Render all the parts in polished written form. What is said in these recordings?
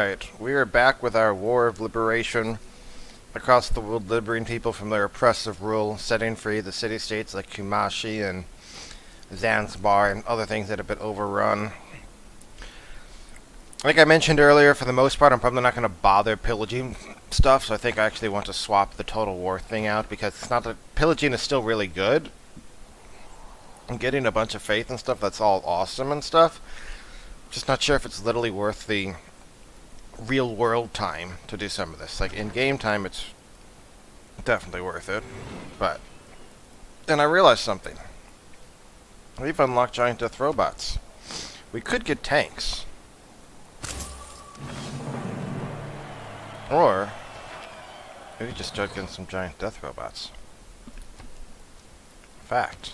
Alright, we are back with our war of liberation across the world, liberating people from their oppressive rule, setting free the city-states like Kumashi and Zanzibar and other things that have been overrun. Like I mentioned earlier, for the most part, I'm probably not going to bother pillaging stuff, so I think I actually want to swap the total war thing out, because it's not that pillaging is still really good. And getting a bunch of faith and stuff, that's all awesome and stuff. Just not sure if it's literally worth the real world time to do some of this. Like in game time, it's definitely worth it. But then I realized something. We've unlocked giant death robots. We could get tanks. Or maybe just start getting some giant death robots. In fact,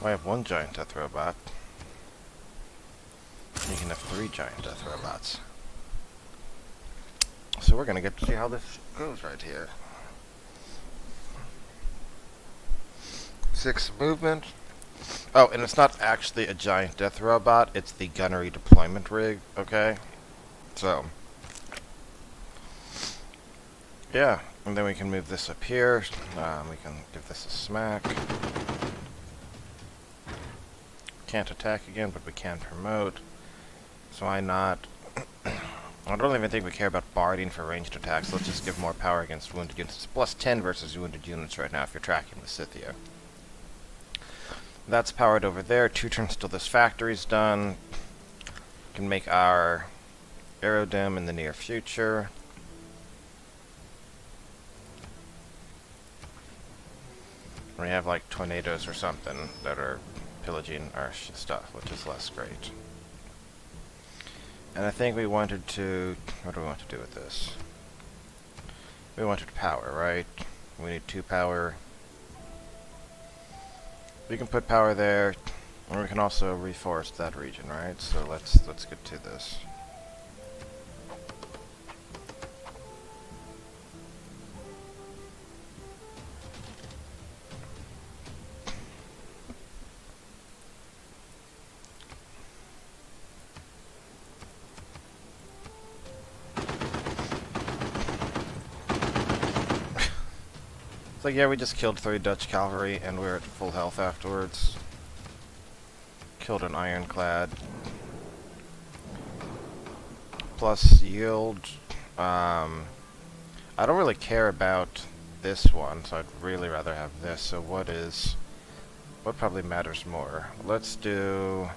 I have one giant death robot. You can have 3 giant death robots. So we're gonna get to see how this goes right here. 6 movement. Oh, and it's not actually a giant death robot, it's the gunnery deployment rig, okay? So, yeah, and then we can move this up here. We can give this a smack. Can't attack again, but we can promote. So why not? I don't even think we care about barding for ranged attacks. Let's just give more power against wounded units. It's plus 10 versus wounded units right now if you're tracking the Scythian. That's powered over there. 2 turns till this factory's done. We can make our aerodem in the near future. We have like tornadoes or something that are pillaging our stuff, which is less great. And I think we wanted to... What do we want to do with this? We wanted power, right? We need 2 power. We can put power there, and we can also reforest that region, right? So let's get to this. Like, yeah, we just killed 3 Dutch cavalry, and we're at full health afterwards. Killed an ironclad. Plus yield. I don't really care about this one, so I'd really rather have this. So what probably matters more? Let's do...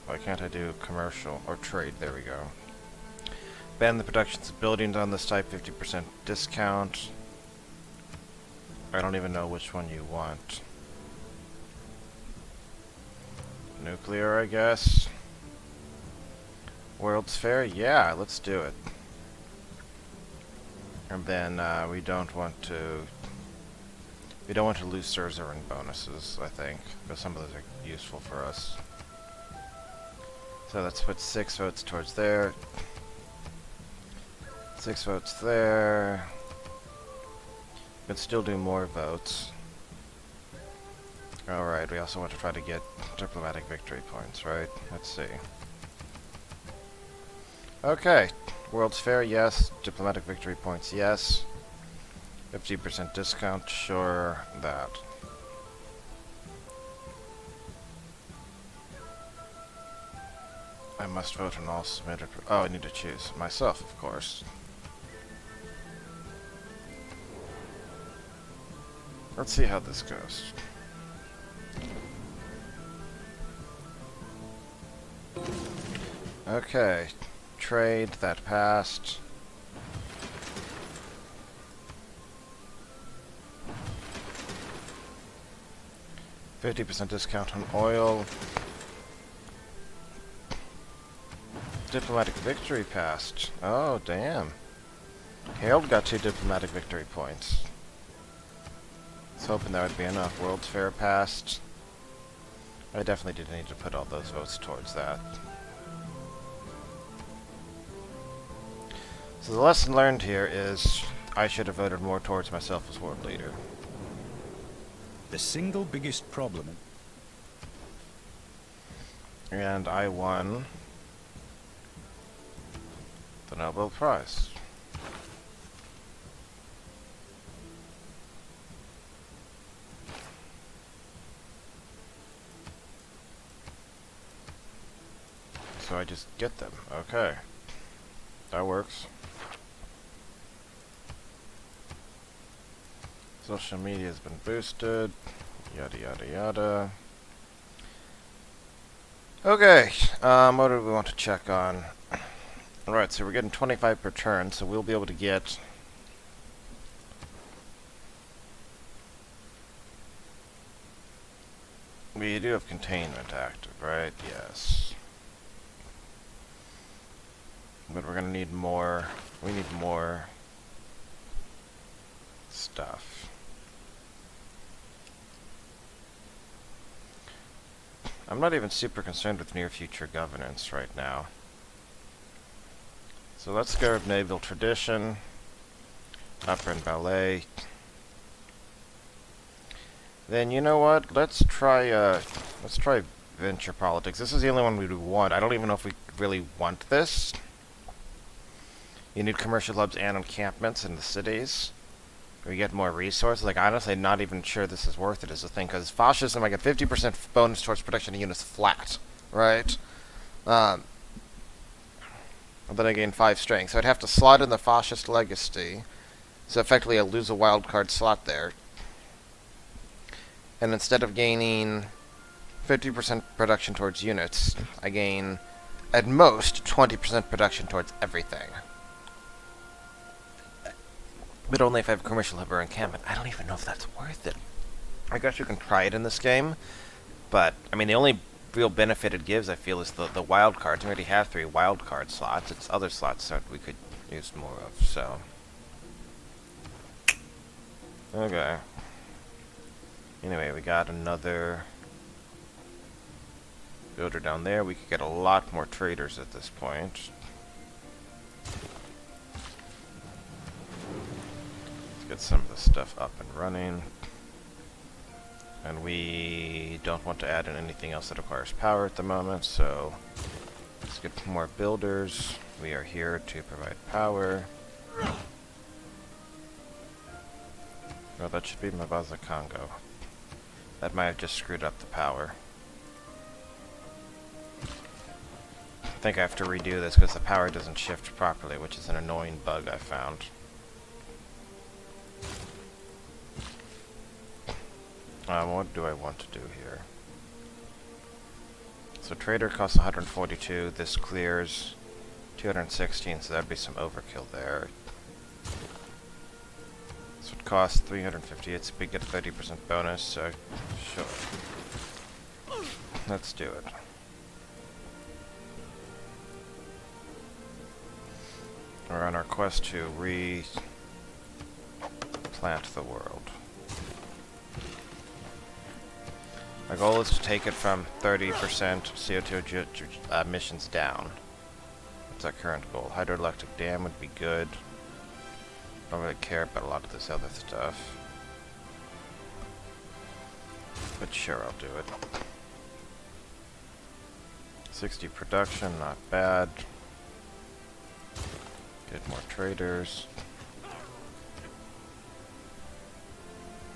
Why can't I do commercial or trade? There we go. Ban the productions of buildings on this type, 50% discount. I don't even know which one you want. Nuclear, I guess. World's Fair? Yeah, let's do it. And then we don't want to lose Suzerain bonuses, I think, because some of those are useful for us. So let's put 6 votes towards there. 6 votes there. Can still do more votes. Alright, we also want to try to get diplomatic victory points, right? Let's see. Okay. World's Fair, yes. Diplomatic victory points, yes. 50% discount, sure, that. I must vote on all submitted... Oh, I need to choose myself, of course. Let's see how this goes. Okay. Trade, that passed. %50 discount on oil. Diplomatic victory passed. Oh, damn. Harold got 2 diplomatic victory points. I was hoping that would be enough. World's Fair passed. I definitely did need to put all those votes towards that. So the lesson learned here is I should have voted more towards myself as world leader. The single biggest problem. And I won The Nobel Prize. So I just get them. Okay. That works. Social media has been boosted. Yada yada yada. Okay. What do we want to check on? Alright, so we're getting 25 per turn, so we'll be able to get... We do have containment active, right? Yes. But we're gonna need more... We need more... stuff. I'm not even super concerned with near future governance right now. So let's go with naval tradition, opera and ballet. Then you know what? Let's try venture politics. This is the only one we want. I don't even know if we really want this. You need commercial hubs and encampments in the cities. We get more resources. Like, honestly, not even sure this is worth it as a thing, because fascism, I get 50% bonus towards production of units flat, right? And then I gain 5 strength. So I'd have to slot in the fascist legacy. So effectively I lose a wildcard slot there. And instead of gaining 50% production towards units, I gain, at most, 20% production towards everything. But only if I have commercial hub or encampment. I don't even know if that's worth it. I guess you can try it in this game. But, I mean, the only real benefit it gives, I feel, is the wild cards. We already have 3 wild card slots. It's other slots that we could use more of, so. Okay. Anyway, we got another builder down there. We could get a lot more traders at this point. Let's get some of the stuff up and running. And we don't want to add in anything else that requires power at the moment, so let's get more builders. We are here to provide power. Oh, that should be Mabaza Congo. That might have just screwed up the power. I think I have to redo this because the power doesn't shift properly, which is an annoying bug I found. What do I want to do here? So trader costs 142, this clears 216, so that'd be some overkill there. This would cost 358, so we get a 30% bonus, so sure. Let's do it. We're on our quest to replant the world. Our goal is to take it from 30% CO2 emissions down. That's our current goal. Hydroelectric dam would be good. Don't really care about a lot of this other stuff. But sure, I'll do it. 60 production, not bad. Get more traders.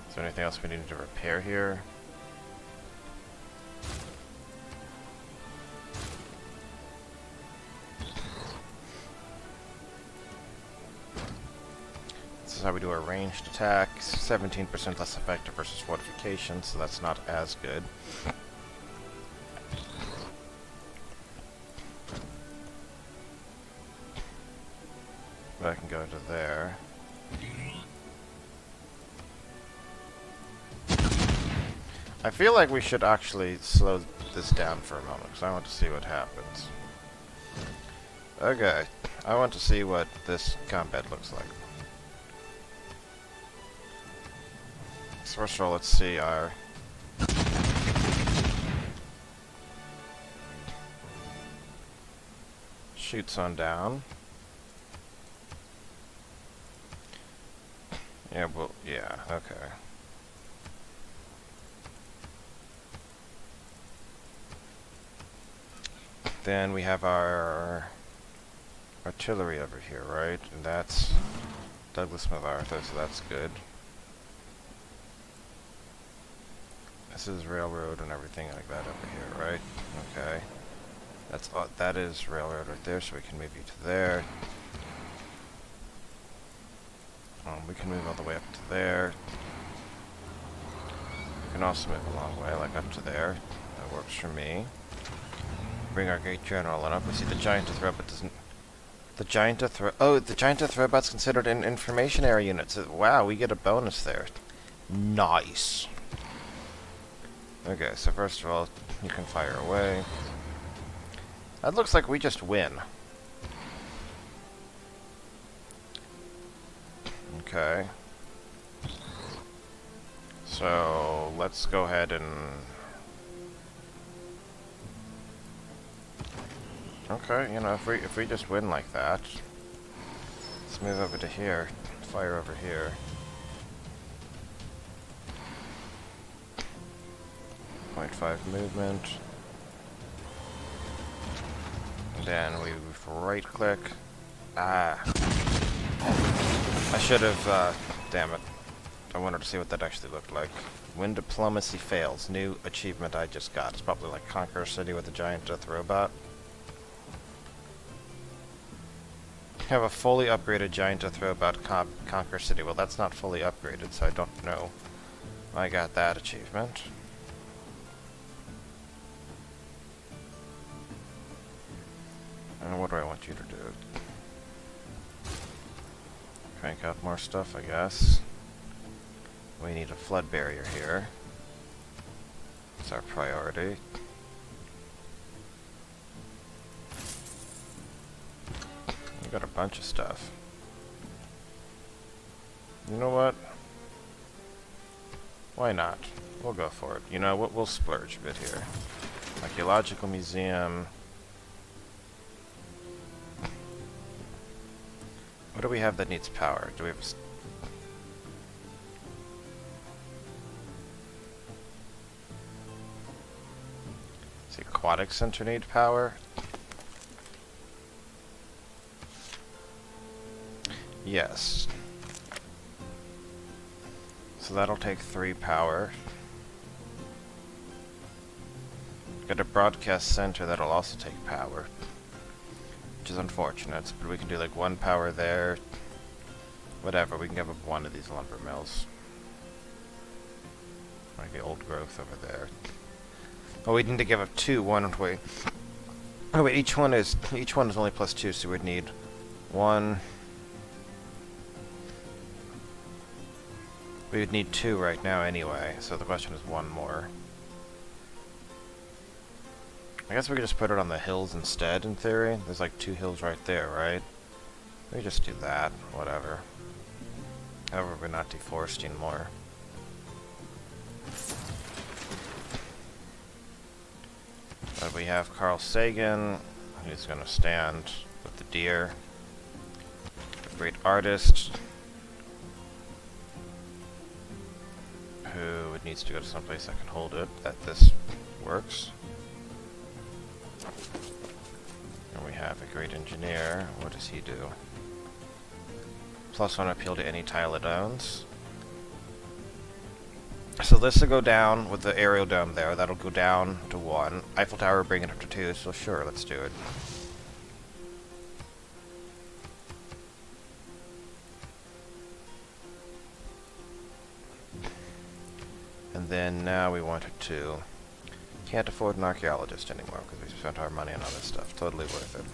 Is there anything else we need to repair here? This is how we do our ranged attacks. 17% less effective versus fortification, so that's not as good. But I can go to there. I feel like we should actually slow this down for a moment, because I want to see what happens. Okay, I want to see what this combat looks like. So first of all, let's see our... shoots on down. Yeah, well, yeah, okay. Then we have our artillery over here, right? And that's Douglas MacArthur, so that's good. This is railroad and everything like that over here, right? Okay. That is railroad right there, so we can move you to there. We can move all the way up to there. We can also move a long way, like up to there. That works for me. Bring our great general on up. We see the giantess robot doesn't. The giantess robot's considered an information area unit. So, wow, we get a bonus there. Nice. Okay, so first of all, you can fire away. That looks like we just win. Okay. So, let's go ahead and... Okay, you know, if we just win like that, let's move over to here, fire over here. 0.5 movement. And then we right click. Ah. I should have, damn it. I wanted to see what that actually looked like. When diplomacy fails, new achievement I just got. It's probably like Conquer a City with a giant death robot. Have a fully upgraded giant death robot Conquer City. Well, that's not fully upgraded, so I don't know. I got that achievement. And what do I want you to do? Crank out more stuff, I guess. We need a flood barrier here. It's our priority. We got a bunch of stuff. You know what? Why not? We'll go for it. You know what? We'll splurge a bit here. Archaeological Museum. What do we have that needs power? Do we have a... Does the Aquatic Center need power? Yes. So that'll take 3 power. Got a broadcast center that'll also take power. Which is unfortunate, but we can do like 1 power there. Whatever, we can give up 1 of these lumber mills. Like the old growth over there. Oh, we need to give up 2, won't we? Oh wait, each one is only +2, so we'd need 1. We would need 2 right now anyway, so the question is 1 more. I guess we could just put it on the hills instead, in theory. There's like 2 hills right there, right? We just do that, whatever. However, we're not deforesting more. But we have Carl Sagan, who's gonna stand with the deer. A great artist, who needs to go to someplace that can hold it, that this works. And we have a great engineer. What does he do? +1 appeal to any tile it owns. So this will go down with the aerial dome there. That'll go down to 1. Eiffel Tower bring it up to 2, so sure, let's do it. And then now we wanted to... Can't afford an archaeologist anymore because we spent our money on other stuff. Totally worth it.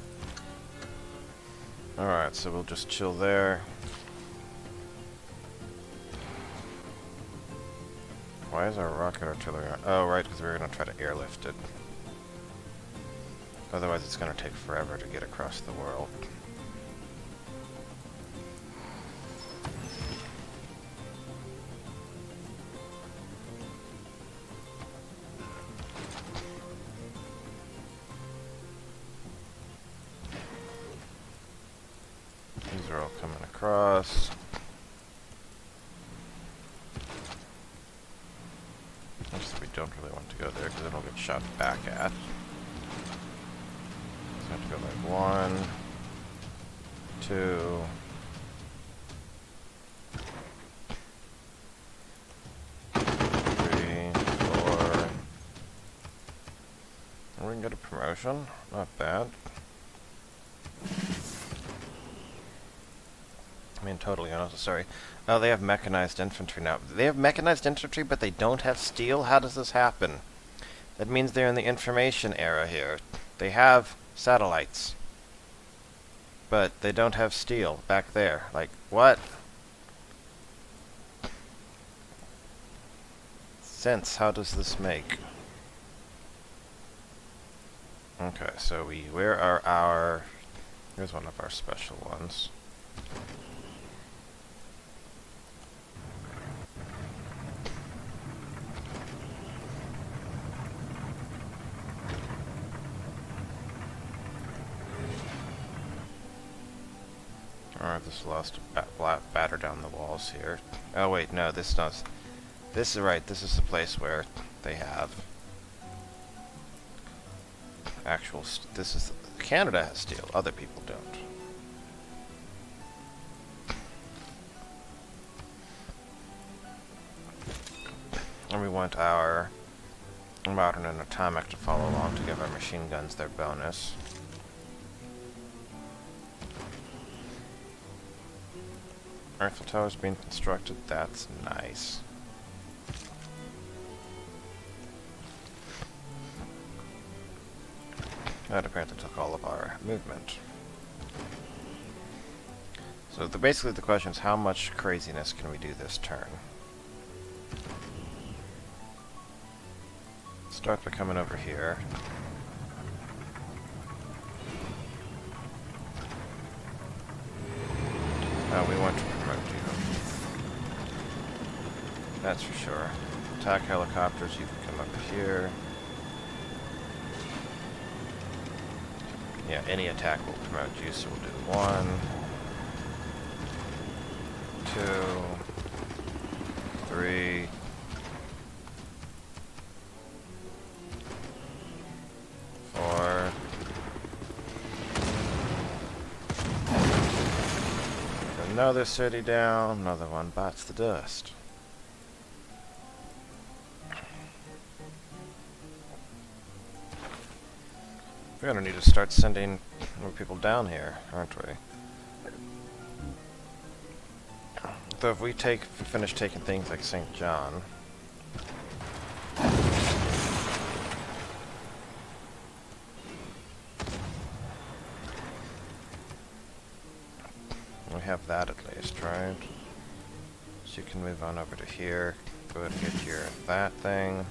Alright, so we'll just chill there. Why is our rocket artillery on? Oh, right, because we're going to try to airlift it. Otherwise it's going to take forever to get across the world. These are all coming across. Actually, we don't really want to go there because then we'll get shot back at. So I have to go like 1, 2, 3, 4. We can get a promotion. Not bad. I mean, totally unnecessary. Oh, they have mechanized infantry now. They have mechanized infantry, but they don't have steel? How does this happen? That means they're in the information era here. They have satellites, but they don't have steel back there. Like, what? Sense, how does this make? Okay, so where are our... Here's one of our special ones. Alright, this allows to batter down the walls here. Oh wait, no, this does. This is right, this is the place where they have actual... this is... Canada has steel, other people don't. And we want our modern and atomic to follow along to give our machine guns their bonus. Eiffel Tower's being constructed, that's nice. That apparently took all of our movement. So basically the question is, how much craziness can we do this turn? Start by coming over here. We want to promote you. That's for sure. Attack helicopters, you can come up here. Yeah, any attack will promote you, so we'll do 1, 2, 3, 4. Another city down, another one bites the dust. We're gonna need to start sending more people down here, aren't we? Though if we finish taking things like St. John, we have that at least, right? So you can move on over to here. Go ahead and get your that thing.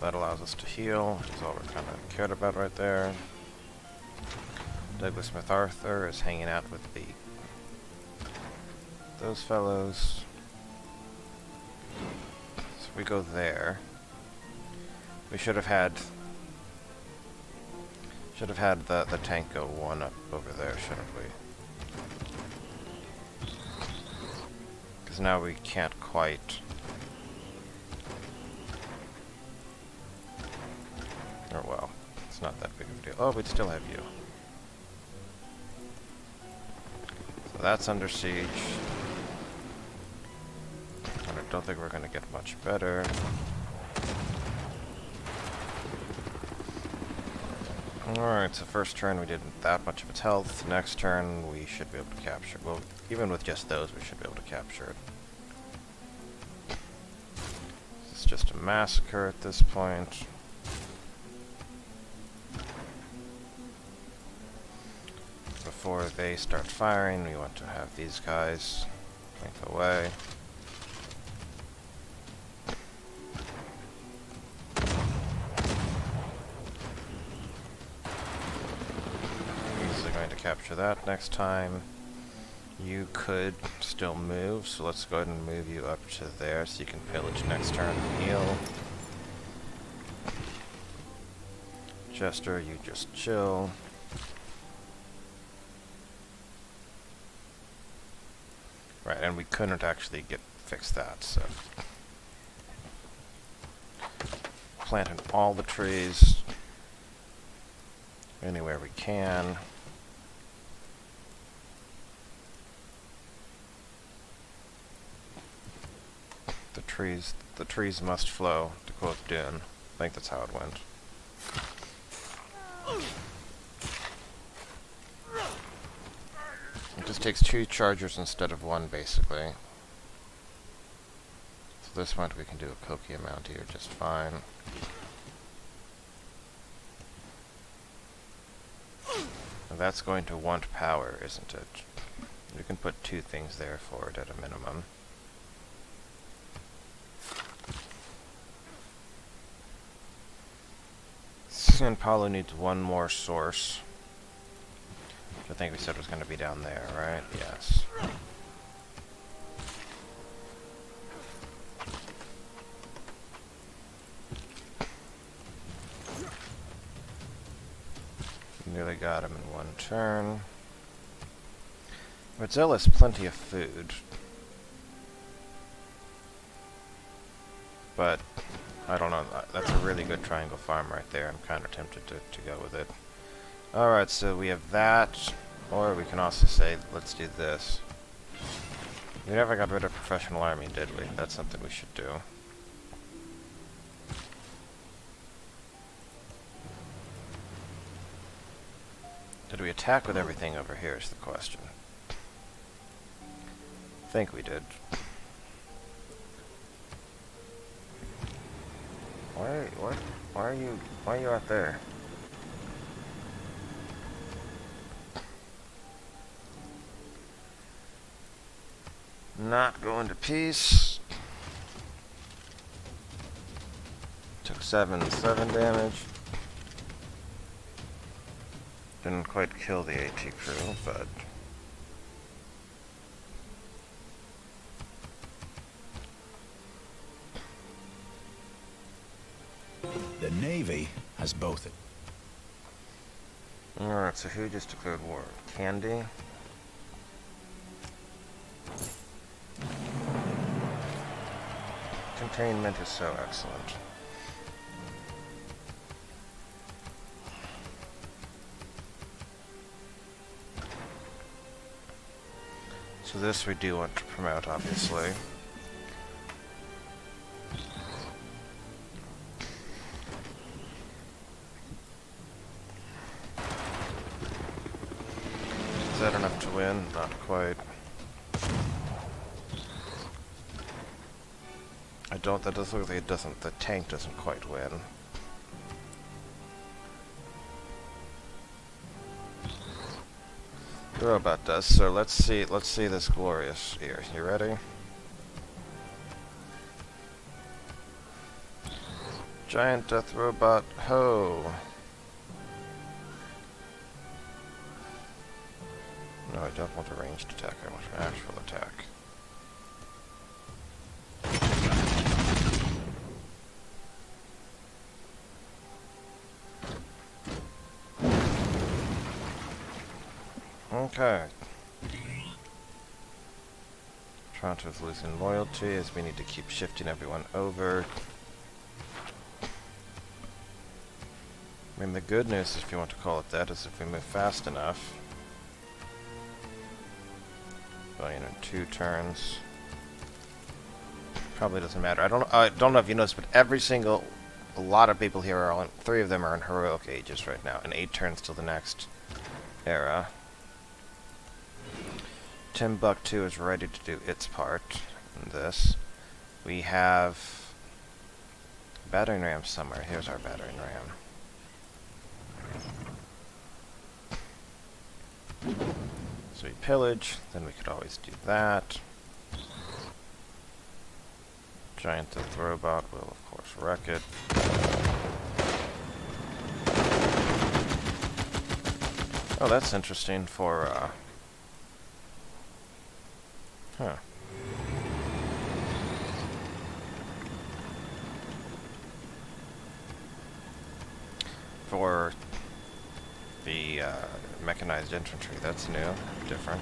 That allows us to heal, which is all we're kind of cared about right there. Douglas MacArthur is hanging out with those fellows. So if we go there, we should have had the tank go one up over there, shouldn't we? Because now we can't quite. Or well, it's not that big of a deal. Oh, we'd still have you. So that's under siege. And I don't think we're going to get much better. Alright, so first turn we didn't that much of its health. Next turn we should be able to capture. Well, even with just those we should be able to capture it. It's just a massacre at this point. Before they start firing, we want to have these guys blink away. Easily going to capture that next time. You could still move, so let's go ahead and move you up to there so you can pillage next turn and heal. Chester, you just chill. Right, and we couldn't actually fix that, so planting all the trees. anywhere we can. The trees must flow, to quote Dune. I think that's how it went. It just takes 2 chargers instead of 1, basically. So this one we can do a Koki amount here just fine. And that's going to want power, isn't it? You can put 2 things there for it at a minimum. And Paulo needs 1 more source. I think we said it was going to be down there, right? Yes. Nearly got him in 1 turn. Godzilla has plenty of food. But I don't know, that's a really good triangle farm right there. I'm kind of tempted to go with it. Alright, so we have that, or we can also say, let's do this. We never got rid of professional army, did we? That's something we should do. Did we attack with everything over here is the question. I think we did. Why are you out there? Not going to peace. Took 7 damage. Didn't quite kill the AT crew, but The Navy has both it. alright, so who just declared war? Candy? Containment is so excellent. So this we do want to promote, obviously. Is that enough to win? Not quite. That does look like the tank doesn't quite win. The robot does, so let's see this glorious here. You ready? Giant death robot, ho! No, I don't want a ranged attack, I want an actual attack. Okay. Toronto's losing loyalty as we need to keep shifting everyone over. I mean, the good news, if you want to call it that, is if we move fast enough. Well, in 2 turns. Probably doesn't matter. I don't know if you noticed, but a lot of people here are on, 3 of them are in heroic ages right now, and 8 turns till the next era. Timbuktu is ready to do its part in this. We have battering ram somewhere. Here's our battering ram. So we pillage, then we could always do that. Giant death robot will of course wreck it. Oh, that's interesting for huh. For the mechanized infantry, that's new, different.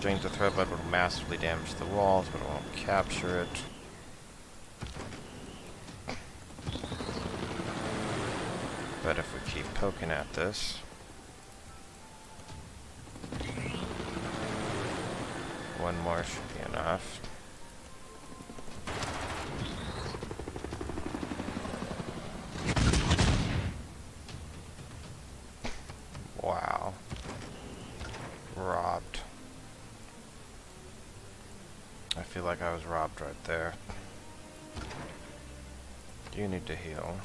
Giant death robot will massively damage the walls, but it won't capture it. But if we keep poking at this, one more should be enough. Wow. Robbed. I feel like I was robbed right there. You need to heal.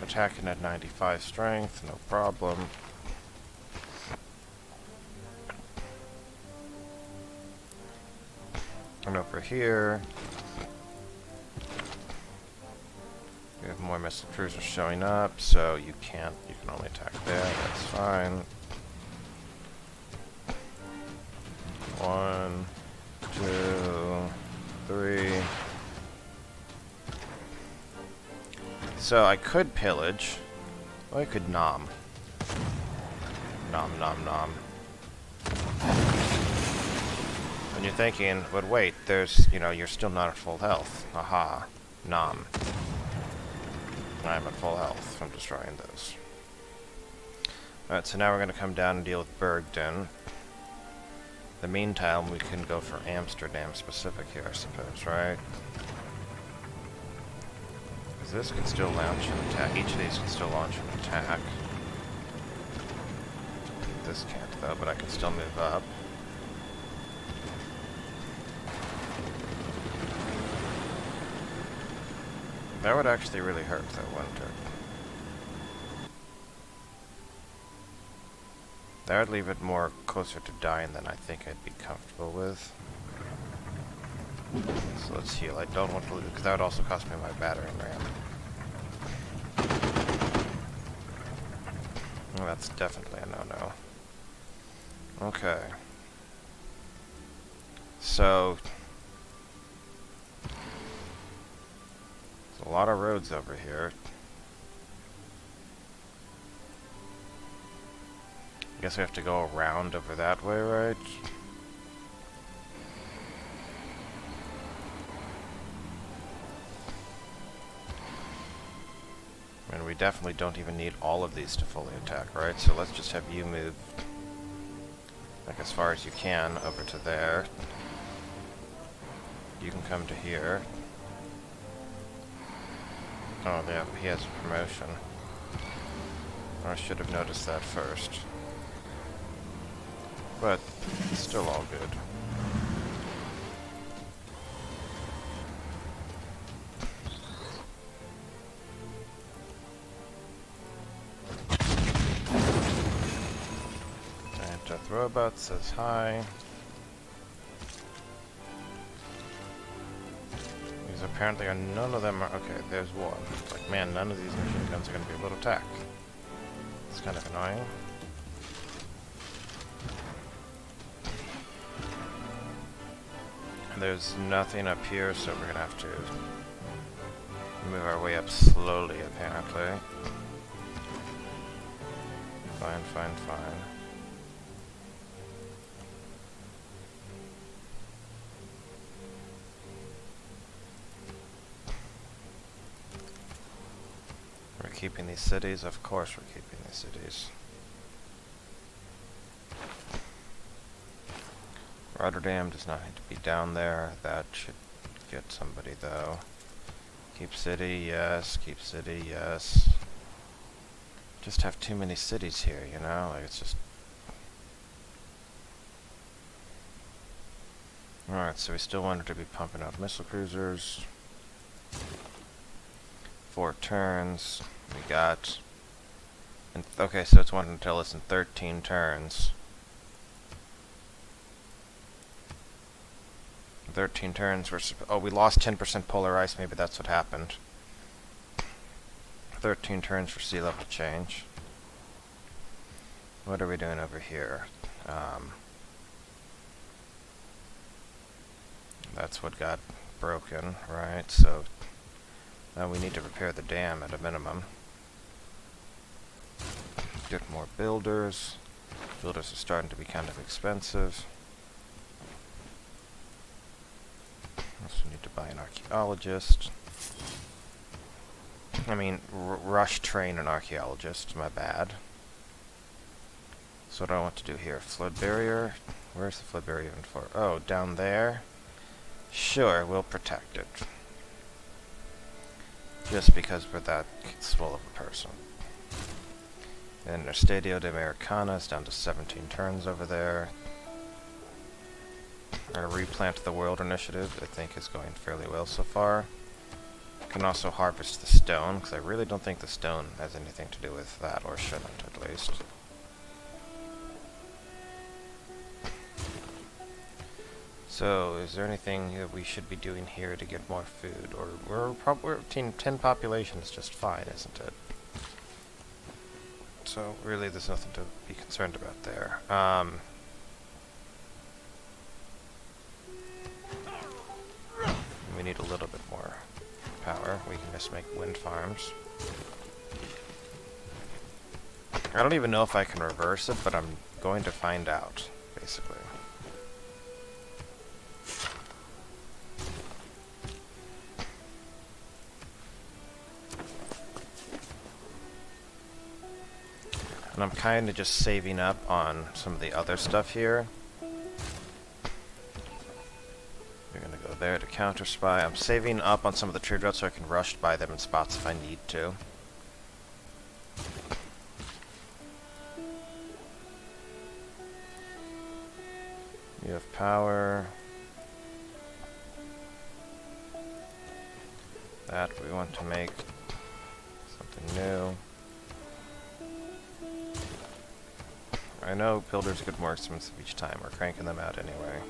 Attacking at 95 strength, no problem. And over here, we have more missile cruisers showing up, so you can only attack there, that's fine. 1, 2, 3. So I could pillage, or I could nom. Nom, nom, nom. And you're thinking, but wait, there's, you're still not at full health. Aha. Nom. I'm at full health from destroying those. Alright, so now we're going to come down and deal with Bergden. In the meantime, we can go for Amsterdam specific here, I suppose, right? Because this can still launch an attack. Each of these can still launch an attack. This can't, though, but I can still move up. That would actually really hurt, though, wouldn't it? That would leave it more closer to dying than I think I'd be comfortable with. So let's heal. I don't want to lose, because that would also cost me my battering ram. Well, that's definitely a no-no. Okay. So a lot of roads over here. I guess we have to go around over that way, right? And we definitely don't even need all of these to fully attack, right? So let's just have you move, like, as far as you can over to there. You can come to here. Oh, yeah, he has a promotion. I should have noticed that first. But, it's still all good. And Death Robot says hi. Apparently none of them are... Okay, there's one. It's like, man, none of these machine guns are going to be able to attack. It's kind of annoying. And there's nothing up here, so we're going to have to move our way up slowly, apparently. Fine, fine, fine. We're keeping these cities? Of course we're keeping these cities. Rotterdam does not need to be down there. That should get somebody, though. Keep city, yes. Keep city, yes. Just have too many cities here, you know? Like, it's just... Alright, so we still wanted to be pumping out missile cruisers. 4 turns. We got... okay, so it's wanting to tell us in 13 turns. 13 turns, oh, we lost 10% polar ice, maybe that's what happened. 13 turns for sea level change. What are we doing over here? That's what got broken, right? So now we need to repair the dam at a minimum. Get more builders. Builders are starting to be kind of expensive. Also need to buy an archaeologist. I mean, rush train an archaeologist, my bad. So what do I want to do here? Flood barrier? Where's the flood barrier even for? Oh, down there? Sure, we'll protect it. Just because we're that swell of a person. And our Stadio de Americana is down to 17 turns over there. Our Replant the World initiative, I think, is going fairly well so far. Can also harvest the stone, because I really don't think the stone has anything to do with that, or shouldn't, at least. So, is there anything that we should be doing here to get more food? Or we're 10 population is just fine, isn't it? So, really, there's nothing to be concerned about there. We need a little bit more power. We can just make wind farms. I don't even know if I can reverse it, but I'm going to find out, basically. And I'm kind of just saving up on some of the other stuff here. We're going to go there to counter spy. I'm saving up on some of the trade routes so I can rush by them in spots if I need to. You have power. That we want to make something new. I know builders get more expensive each time. We're cranking them out anyway.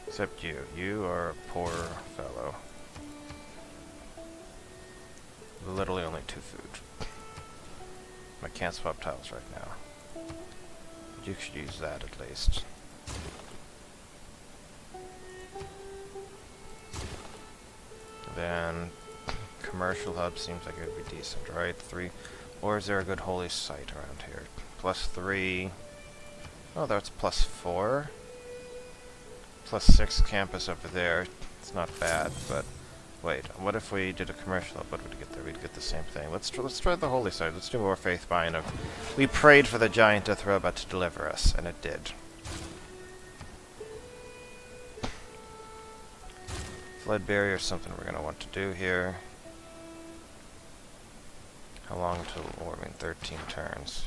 Except you. You are a poor fellow. Literally only 2 food. I can't swap tiles right now. But you should use that at least. Then commercial hub seems like it would be decent, right? 3. Or is there a good holy site around here? +3. Oh, that's +4. +6 campus over there. It's not bad, but wait. What if we did a commercial hub? What would we get there? We'd get the same thing. Let's try the holy site. Let's do more faith buying of. We prayed for the giant death robot to deliver us, and it did. Flood barrier is something we're gonna want to do here. How long until warming? 13 turns.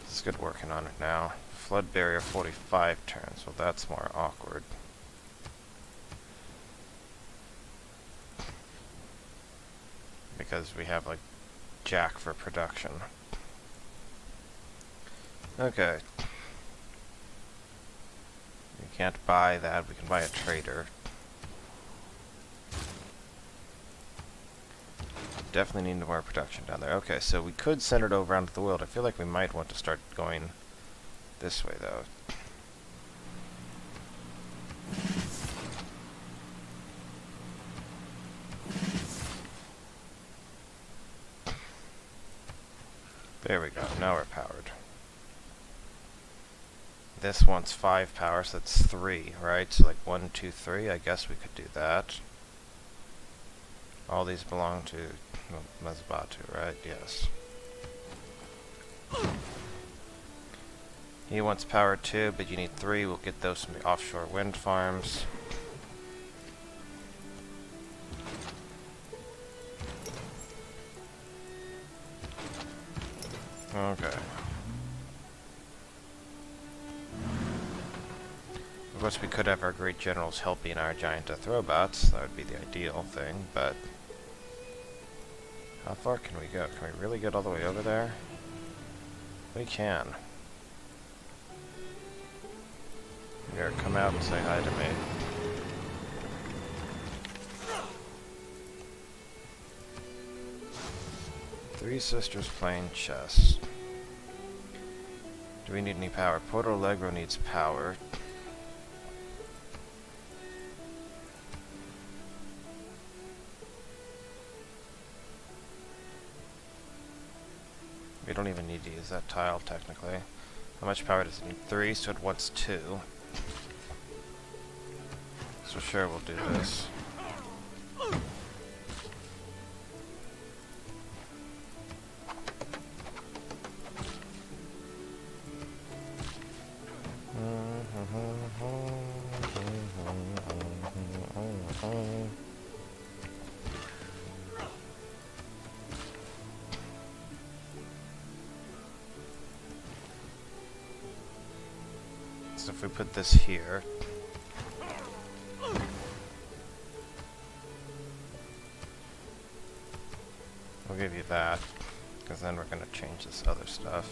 Let's get working on it now. Flood barrier 45 turns. Well, that's more awkward. Because we have, like, jack for production. Okay. We can't buy that. We can buy a trader. Definitely need more production down there. Okay, so we could send it over onto the world. I feel like we might want to start going this way, though. There we go. Now we're powered. This wants 5 power, so that's 3, right? So like 1, 2, 3. I guess we could do that. All these belong to Mazbatu, right? Yes. He wants power too, but you need 3. We'll get those from the offshore wind farms. Okay. Of course, we could have our great generals helping our giant death robots. That would be the ideal thing, but how far can we go? Can we really get all the way over there? We can. Here, come out and say hi to me. Three sisters playing chess. Do we need any power? Porto Alegre needs power. We don't even need to use that tile, technically. How much power does it need? 3, so it wants 2. So sure, we'll do this. So if we put this here, we'll give you that, because then we're going to change this other stuff.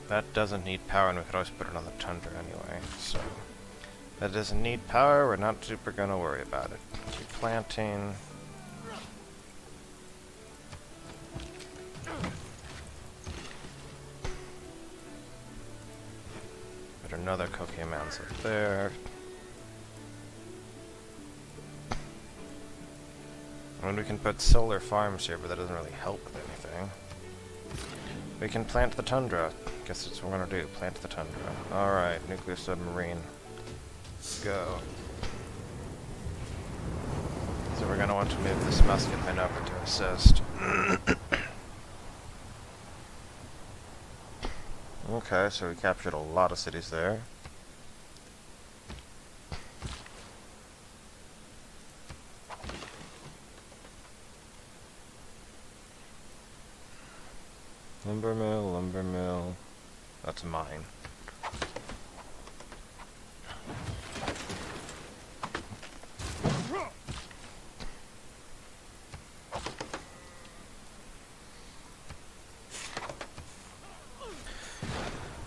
That doesn't need power, and we could always put it on the tundra anyway, so that doesn't need power, we're not super going to worry about it. Keep planting. Put another cocaine mounds up there. I mean, we can put solar farms here, but that doesn't really help with anything. We can plant the tundra. Guess that's what we're gonna do. Plant the tundra. Alright, nuclear submarine. Go. So we're gonna want to move this musketman over to assist. Okay, so we captured a lot of cities there. Lumber mill, lumber mill. That's mine.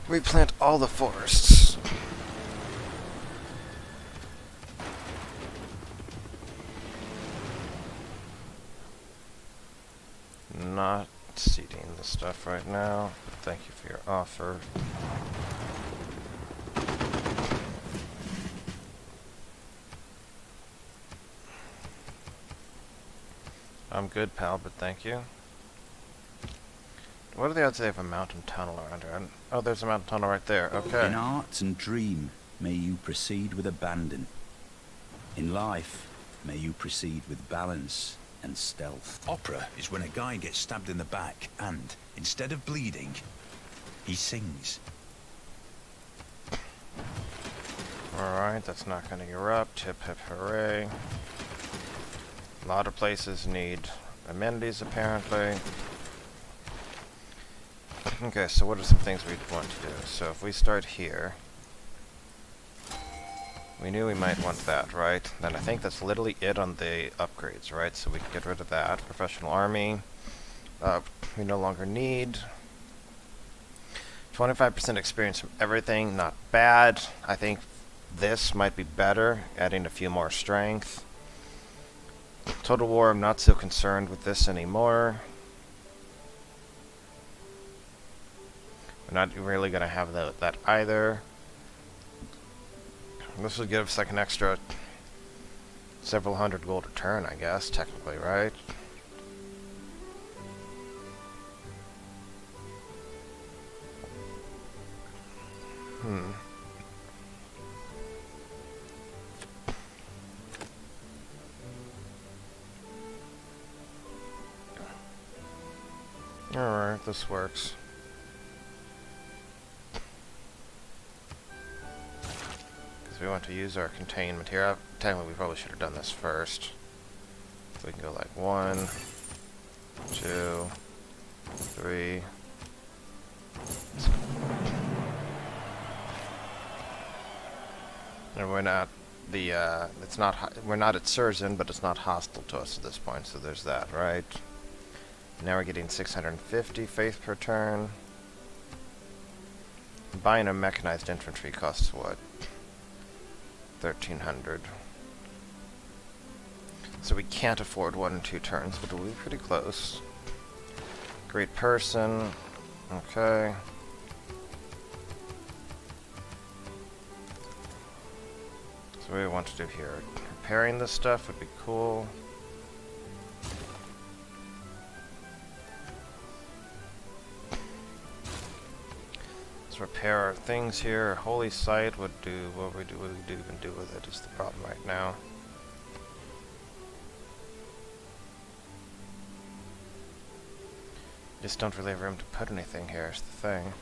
Replant all the forests. Not seeding this stuff right now, but thank you for your offer. I'm good, pal, but thank you. What are the odds they have a mountain tunnel around here? Oh, there's a mountain tunnel right there. Okay. In art and dream, may you proceed with abandon. In life, may you proceed with balance and stealth. Opera is when a guy gets stabbed in the back and, instead of bleeding, he sings. Alright, that's not gonna erupt. Hip hip hooray. A lot of places need amenities, apparently. Okay, so what are some things we'd want to do? So if we start here, we knew we might want that, right? Then I think that's literally it on the upgrades, right? So we can get rid of that. Professional army. We no longer need. 25% experience from everything, not bad. I think this might be better, adding a few more strength. Total War, I'm not so concerned with this anymore. We're not really going to have that either. This would give us like an extra several hundred gold a turn, I guess, technically, right? Alright, this works. We want to use our containment here. Technically, we probably should have done this first. So we can go like 1, 2, 3. And we're not it's not. We're not at Surzin, but it's not hostile to us at this point. So there's that, right? Now we're getting 650 faith per turn. Buying a mechanized infantry costs what? 1,300. So we can't afford 1 and 2 turns, but we'll be pretty close. Great person. Okay. So what do we want to do here? Repairing this stuff would be cool. Let's repair our things here. Holy site would do what we do. What we do even do with it is the problem right now. Just don't really have room to put anything here is the thing.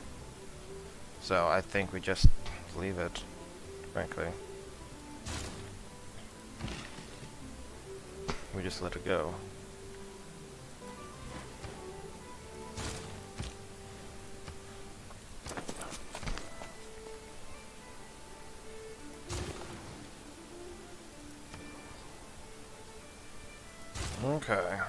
So I think we just leave it, frankly. We just let it go. Okay.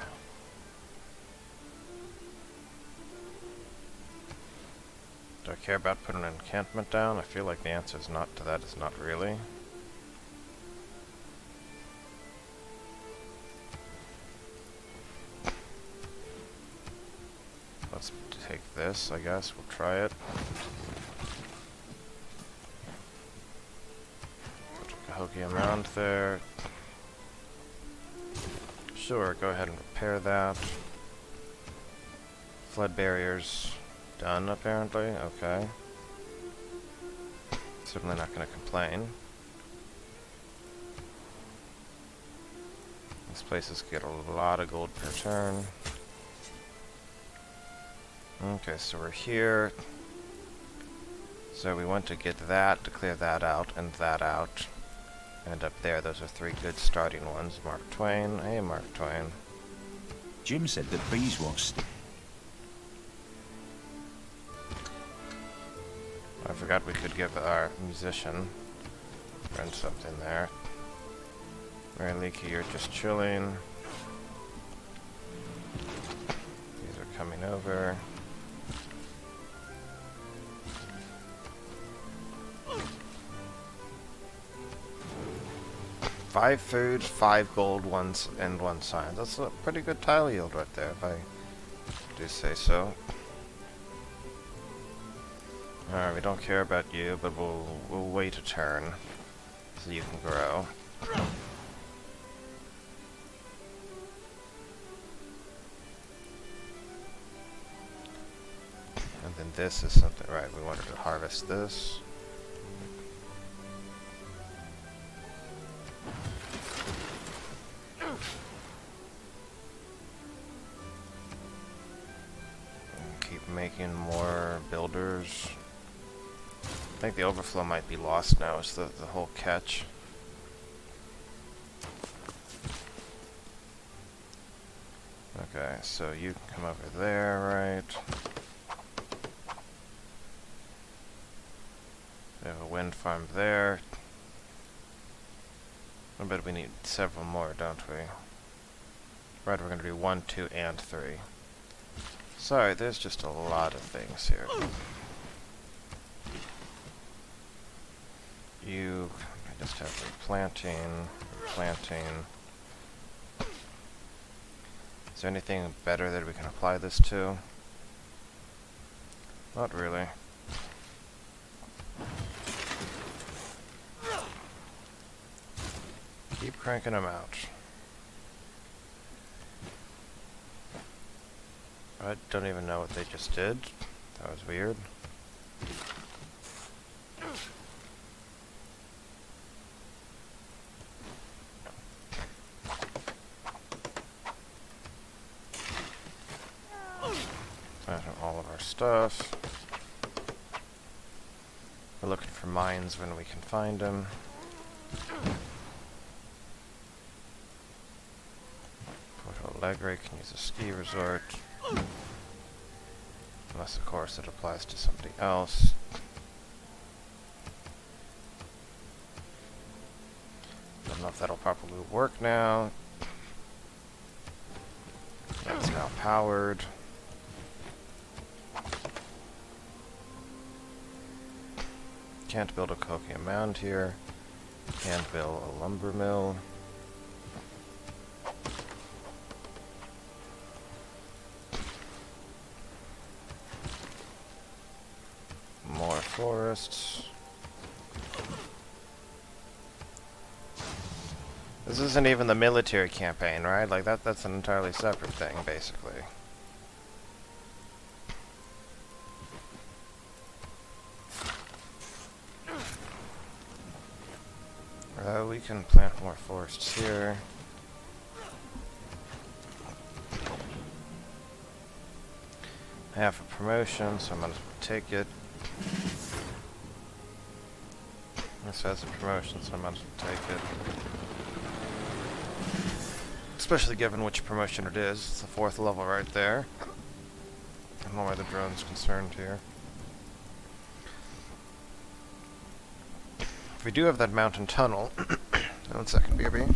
Do I care about putting an encampment down? I feel like the answer is not to that is not really. Let's take this, I guess. We'll try it. Put a Cahokia mound there. Sure, go ahead and repair that. Flood barriers done, apparently. Okay. Certainly not going to complain. These places get a lot of gold per turn. Okay, so we're here. So we want to get that to clear that out and that out. And up there, those are three good starting ones. Mark Twain. Hey, Mark Twain. Jim said that beeswax. I forgot we could give our musician friend something there. Very leaky, you're just chilling. These are coming over. 5 food, 5 gold, 1 and 1 science. That's a pretty good tile yield right there, if I do say so. Alright, we don't care about you, but we'll wait a turn so you can grow. And then this is something, right, we wanted to harvest this. Keep making more builders. I think the overflow might be lost now, is the whole catch. Okay, so you can come over there, right? We have a wind farm there. I bet we need several more, don't we? Right, we're going to do 1, 2, and 3. Sorry, there's just a lot of things here. You I just have replanting, replanting. Is there anything better that we can apply this to? Not really. Keep cranking them out. I don't even know what they just did. That was weird. Planting all of our stuff. We're looking for mines when we can find them. Porto Alegre can use a ski resort. Unless, of course, it applies to somebody else. Don't know if that'll properly work now. That's now powered. Can't build a coconut mound here. Can't build a lumber mill. More forests. This isn't even the military campaign, right? Like that's an entirely separate thing, basically. We can plant more forests here. I have a promotion, so I might as well take it. This has a promotion, so I might as well take it. Especially given which promotion it is. It's the 4th level right there. I don't know why the drone's concerned here. We do have that mountain tunnel. 1 second, BRB.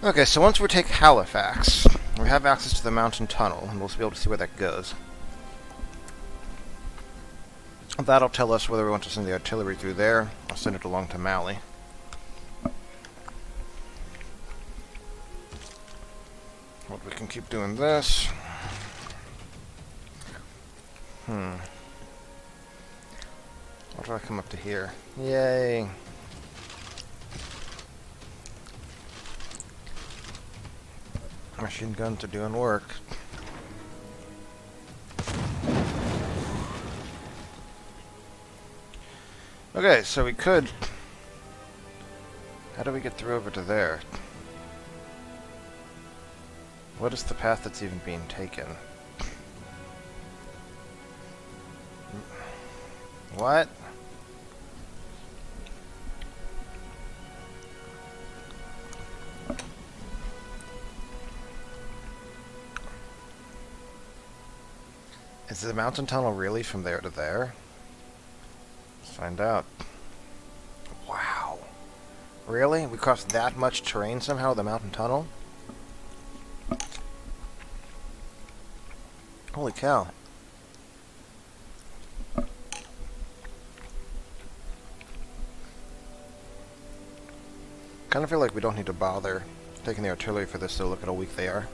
Okay, so once we take Halifax, we have access to the mountain tunnel, and we'll be able to see where that goes. That'll tell us whether we want to send the artillery through there, or send it along to Mali. But we can keep doing this. What do I come up to here? Yay! Machine guns are doing work. Okay, so we could... How do we get through over to there? What is the path that's even being taken? What? Is the mountain tunnel really from there to there? Let's find out. Wow. Really? We crossed that much terrain somehow with the mountain tunnel? Holy cow. Kind of feel like we don't need to bother taking the artillery for this, so look at how weak they are.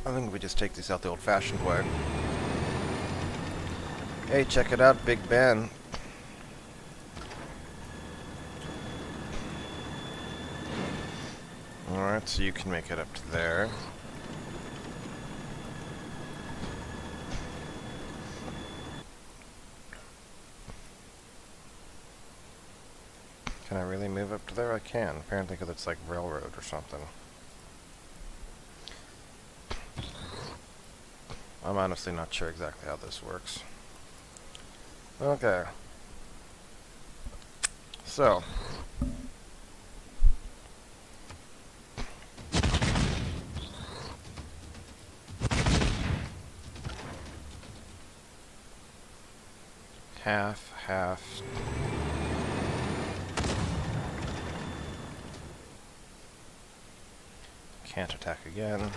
I think we just take these out the old-fashioned way. Hey, check it out, Big Ben. Alright, so you can make it up to there. Can I really move up to there? I can, apparently because it's like railroad or something. I'm honestly not sure exactly how this works. Okay. So. Half. Can't attack again.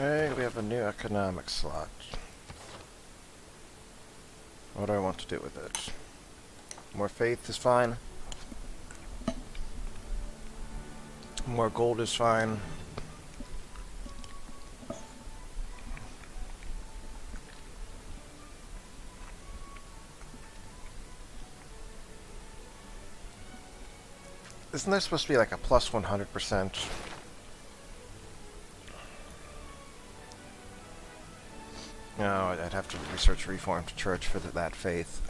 Okay, we have a new economic slot. What do I want to do with it? More faith is fine. More gold is fine. Isn't there supposed to be like a plus 100%? No, I'd have to research Reformed Church for that faith.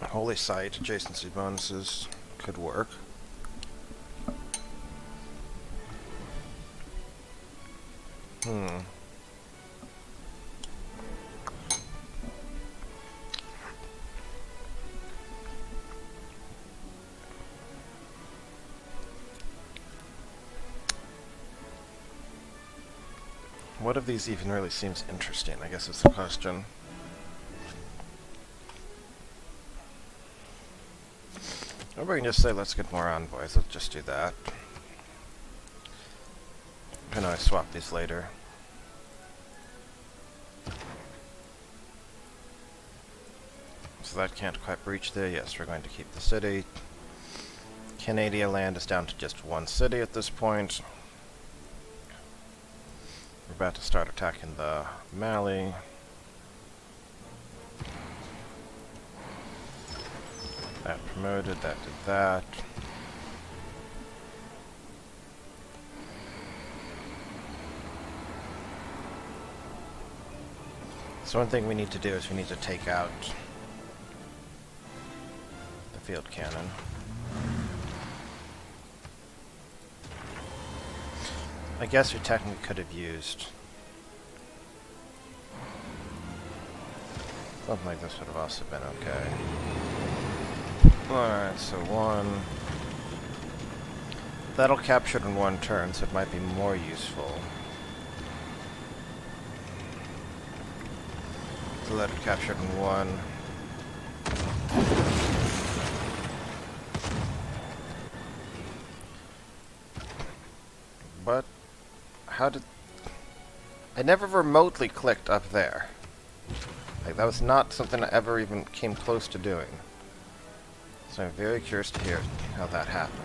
Holy Site, adjacency bonuses could work. What of these even really seems interesting, I guess is the question. Or we can just say, let's get more envoys. Let's just do that. I know I swap these later. So that can't quite breach there. Yes, we're going to keep the city. Canada land is down to just one city at this point. We're about to start attacking the Mali. That promoted, that did that. So one thing we need to do is we need to take out the field cannon. I guess we technically could have used something like this would have also been okay. Alright, so one. That'll capture it in one turn, so it might be more useful to let it capture it in one. But how did I never remotely clicked up there? Like, that was not something I ever even came close to doing. So I'm very curious to hear how that happened.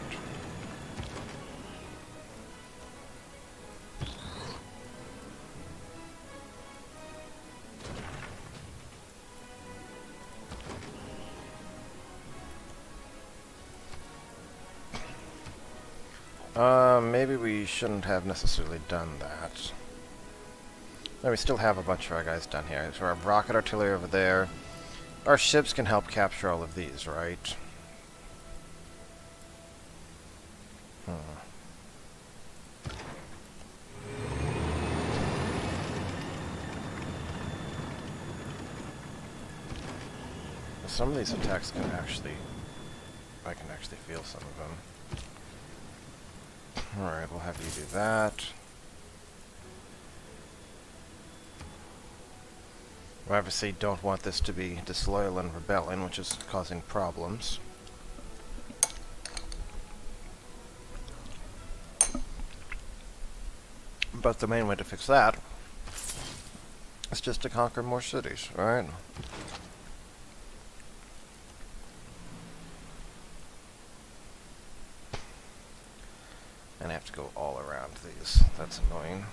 Maybe we shouldn't have necessarily done that. No, we still have a bunch of our guys down here. So we have rocket artillery over there. Our ships can help capture all of these, right? Some of these attacks can actually... I can actually feel some of them. Alright, we'll have you do that. We obviously don't want this to be disloyal and rebellion, which is causing problems. But the main way to fix that is just to conquer more cities, right? And I have to go all around these. That's annoying.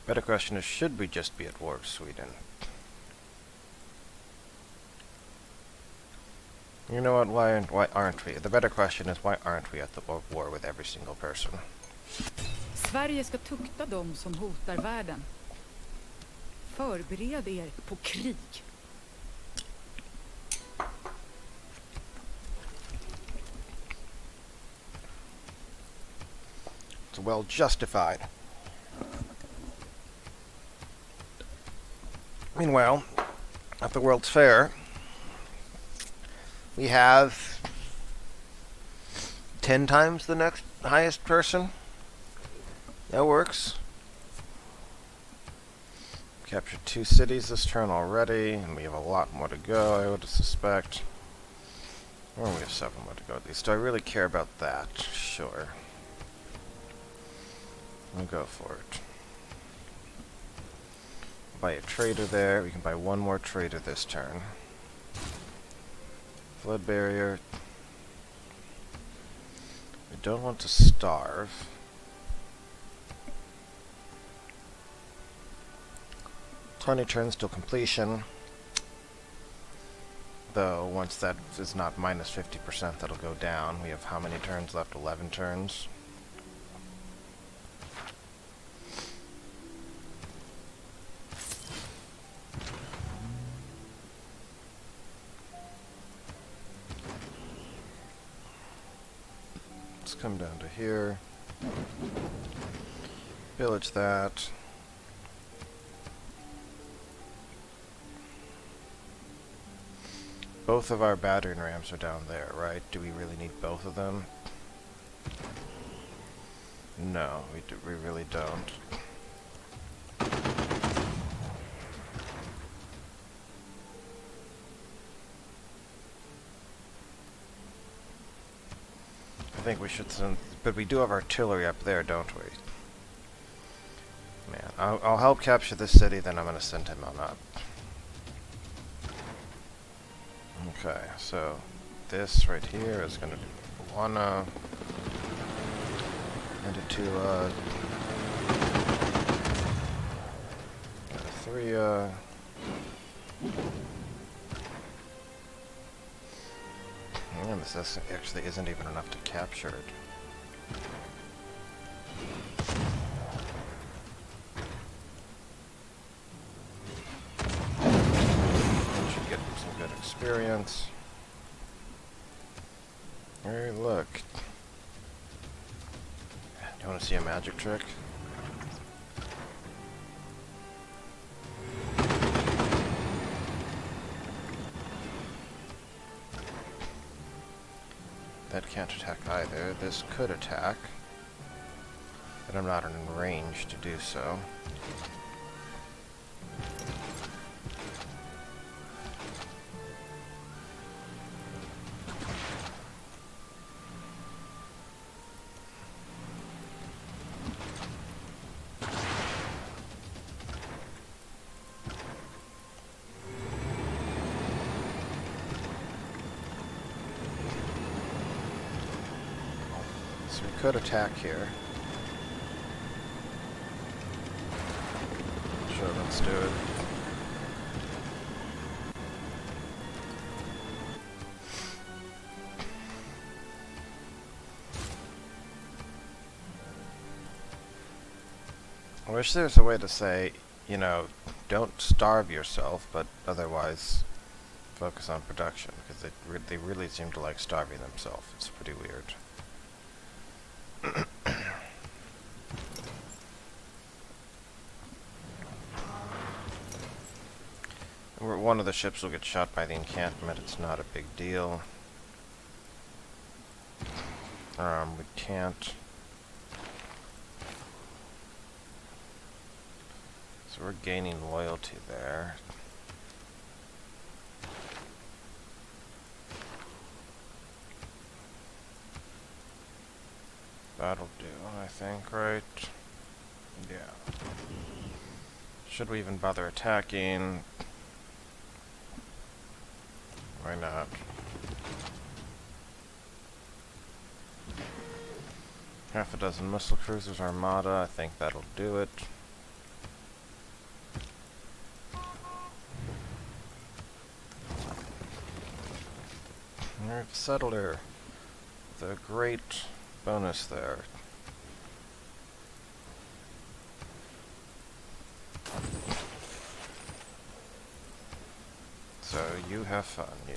Better question is, should we just be at war with Sweden? You know what, why aren't we? The better question is, why aren't we at the war with every single person? Sverige ska tukta dem som hotar världen. Förbered er på krig. It's well justified. Meanwhile, at the World's Fair, we have 10 times the next highest person. That works. Captured 2 cities this turn already, and we have a lot more to go, I would suspect. Or we have 7 more to go at least. Do I really care about that? Sure. I'll go for it. Buy a trader there. We can buy 1 more trader this turn. Flood barrier. We don't want to starve. Twenty turns till completion. Though, once that is not minus 50%, that'll go down. We have how many turns left? 11 turns. Let's come down to here. Pillage that. Both of our battering rams are down there, right? Do we really need both of them? No, we really don't. I think we should send... But we do have artillery up there, don't we? Man, I'll help capture this city, then I'm going to send him on up. Okay, so this right here is going to be one, and a two, and a three, and this actually isn't even enough to capture it. Should get some good experience. Hey, look. You want to see a magic trick? That can't attack either. This could attack, but I'm not in range to do so. So we could attack here. Sure, let's do it. I wish there was a way to say, you know, don't starve yourself, but otherwise focus on production, because they really seem to like starving themselves. It's pretty weird. One of the ships will get shot by the encampment. It's not a big deal. We can't. So we're gaining loyalty there. That'll do, I think, right? Yeah. Should we even bother attacking? Why not? Half a dozen missile cruisers armada, I think that'll do it. Alright, settler. The great bonus there. So you have fun, you.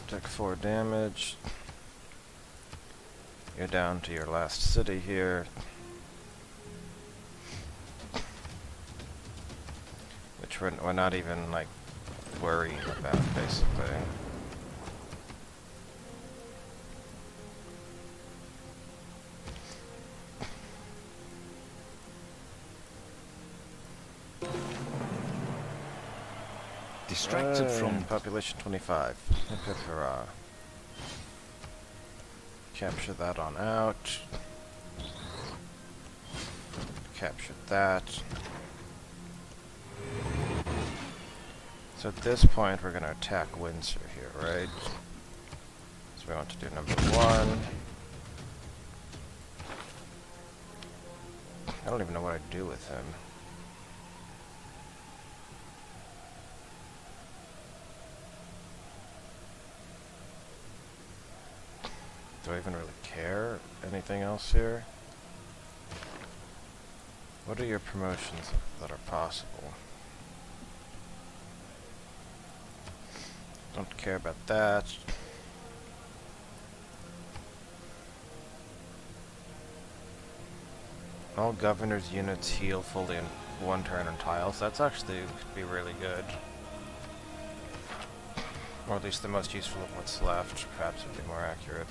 Take 4 damage. You're down to your last city here. Which we're not even, like, worrying about, basically. Distracted from population 25. Hurrah. Capture that on out. Capture that. So at this point we're going to attack Windsor here, right? So we want to do number 1. I don't even know what I'd do with him. Do I even really care? Anything else here? What are your promotions that are possible? Don't care about that. All governors' units heal fully in one turn on tiles. That's actually could be really good. Or at least the most useful of what's left, perhaps would be more accurate.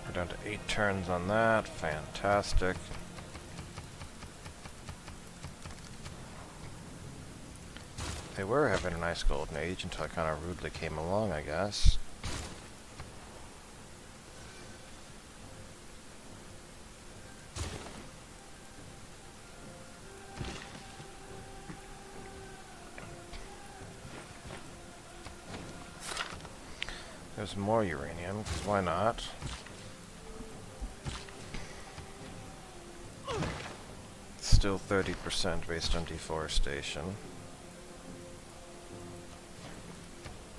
We're down to 8 turns on that. Fantastic. They were having a nice golden age until I kind of rudely came along, I guess. There's more uranium, because why not? Still 30% based on deforestation.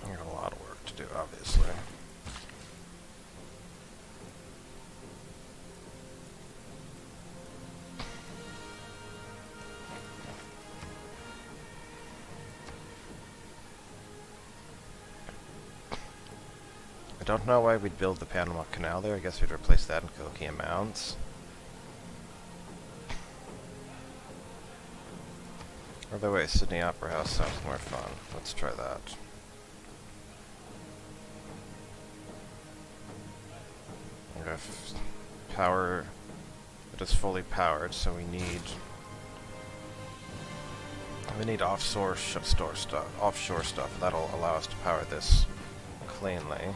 I got a lot of work to do, obviously. I don't know why we'd build the Panama Canal there. I guess we'd replace that in coquille mounds. Or the way, Sydney Opera House sounds more fun. Let's try that. We have power. It is fully powered, so we need offshore stuff. That'll allow us to power this cleanly.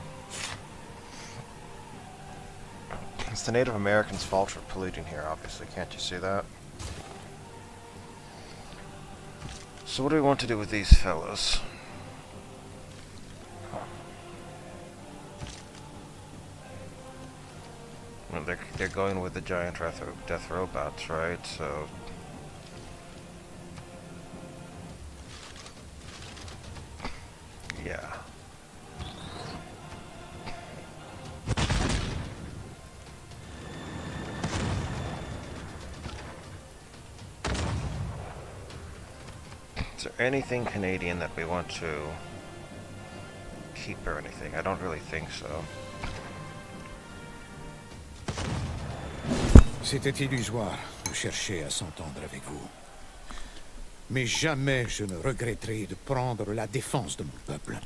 It's the Native Americans' fault for polluting here, obviously. Can't you see that? So what do we want to do with these fellows? Well, they're going with the giant death robots, right? So yeah. Is there anything Canadian that we want to keep or anything? I don't really think so. C'était illusoire de chercher à s'entendre avec vous. Mais jamais je ne regretterai de prendre la défense de mon peuple.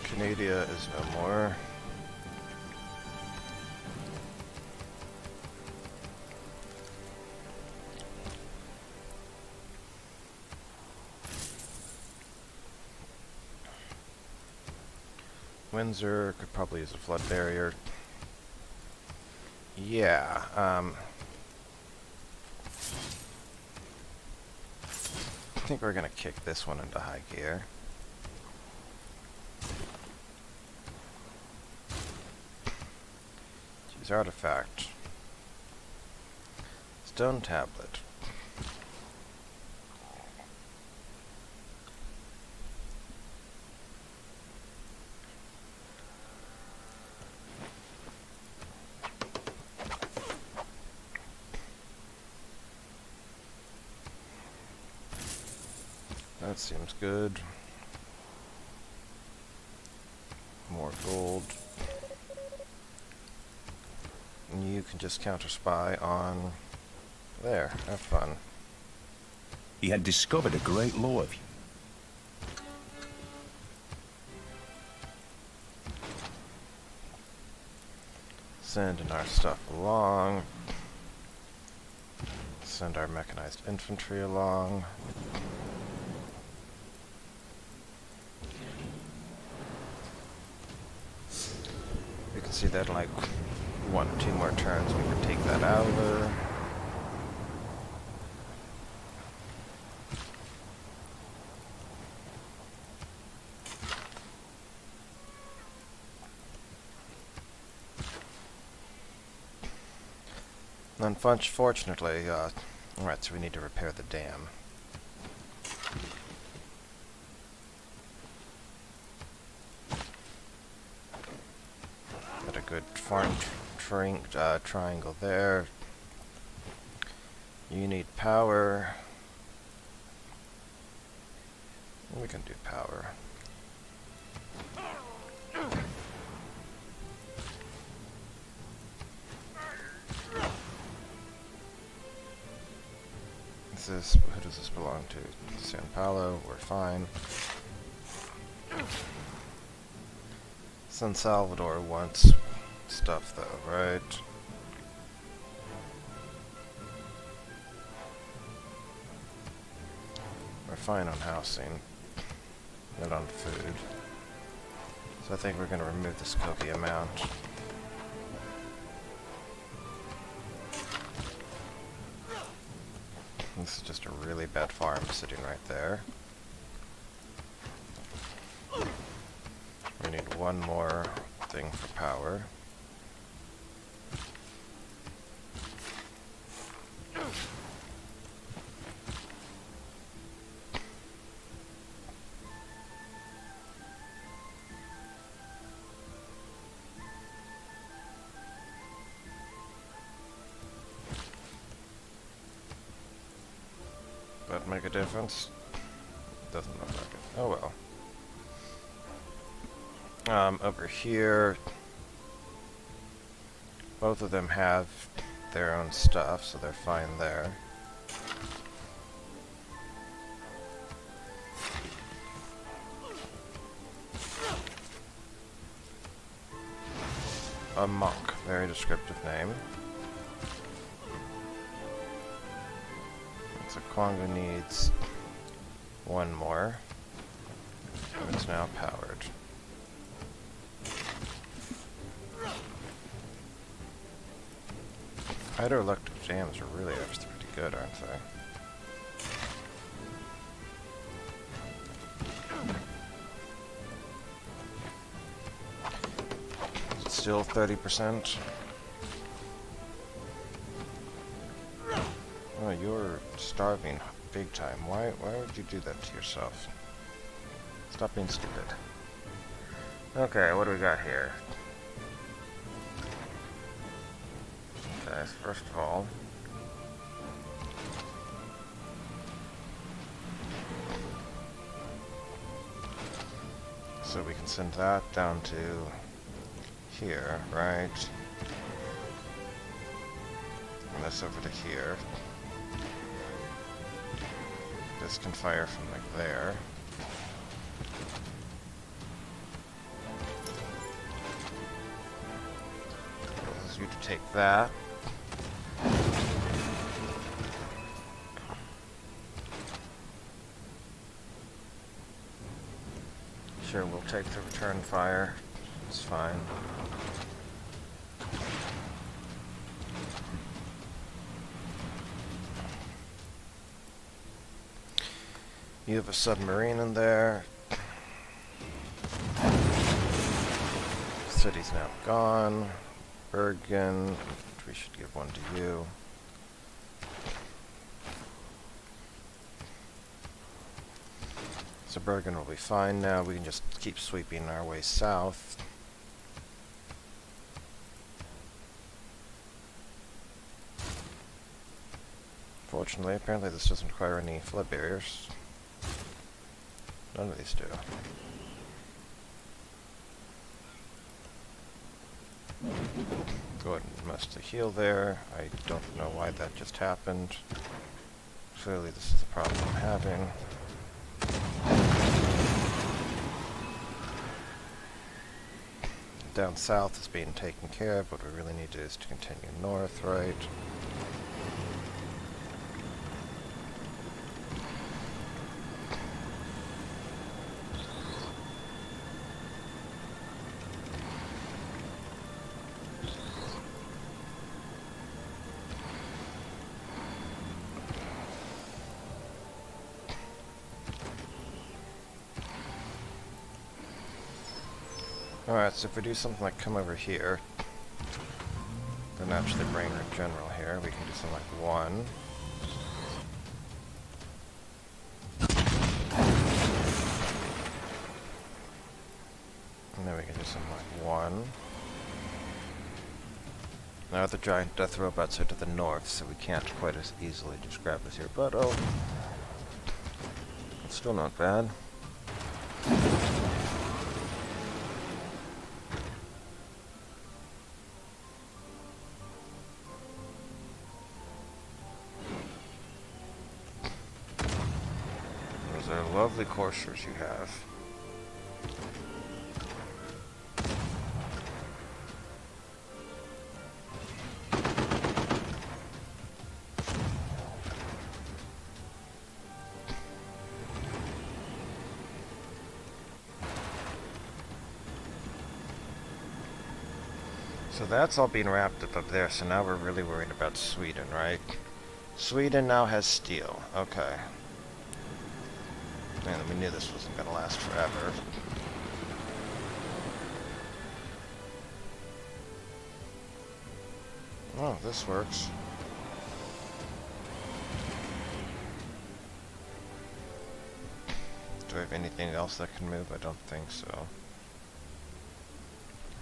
Canada is no more. Windsor could probably use a flood barrier. Yeah, I think we're gonna kick this one into high gear. Choose artifact. Stone tablet. That seems good. More gold. And you can just counter spy on there. Have fun. He had discovered a great law of you. Sending our stuff along. Send our mechanized infantry along. You can see that in like 1 or 2 more turns we can take that over. Unfortunately, alright, so we need to repair the dam. Got a good farm triangle there. You need power. We can do power. Who does this belong to? San Paulo, we're fine. San Salvador wants stuff though, right? We're fine on housing, not on food. So I think we're going to remove this Kobe amount. This is just a really bad farm sitting right there. We need one more thing for power. That make a difference? Doesn't look like it. Oh well. Over here, both of them have their own stuff, so they're fine there. A monk, very descriptive name. So Kwanga needs one more. And it's now powered. Hydroelectric jams are really actually pretty good, aren't they? Still 30%. Oh, you're starving big time. Why would you do that to yourself? Stop being stupid. Okay, what do we got here? Okay, so first of all, so we can send that down to here, right? And this over to here. This can fire from like there. Allows you to take that. Sure, we'll take the return fire. It's fine. You have a submarine in there. City's now gone. Bergen, we should give one to you. So Bergen will be fine now. We can just keep sweeping our way south. Fortunately, apparently this doesn't require any flood barriers. None of these do. Go ahead and must to heal there. I don't know why that just happened. Clearly this is the problem I'm having. Down south is being taken care of. What we really need to do is to continue north, right? Alright, so if we do something like come over here, then actually bring our general here, we can do something like 1. And then we can do something like 1. Now the giant death robots are to the north, so we can't quite as easily just grab this here, but oh, it's still not bad. Those are lovely coursers you have. So that's all being wrapped up there, so now we're really worried about Sweden, right? Sweden now has steel. Okay. Man, we knew this wasn't going to last forever. Oh, this works. Do I have anything else that can move? I don't think so.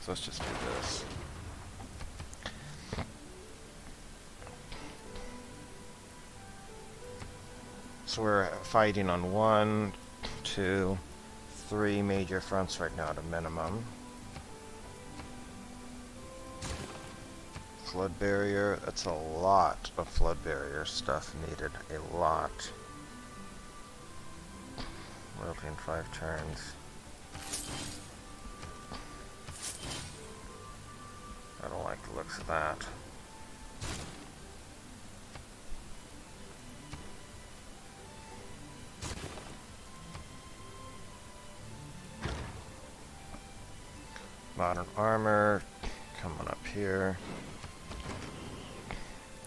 So let's just do this. So we're fighting on 1, 2, 3 major fronts right now at a minimum. Flood barrier, that's a lot of flood barrier stuff needed. A lot. Royalty in 5 turns. I don't like the looks of that. Modern armor, come on up here.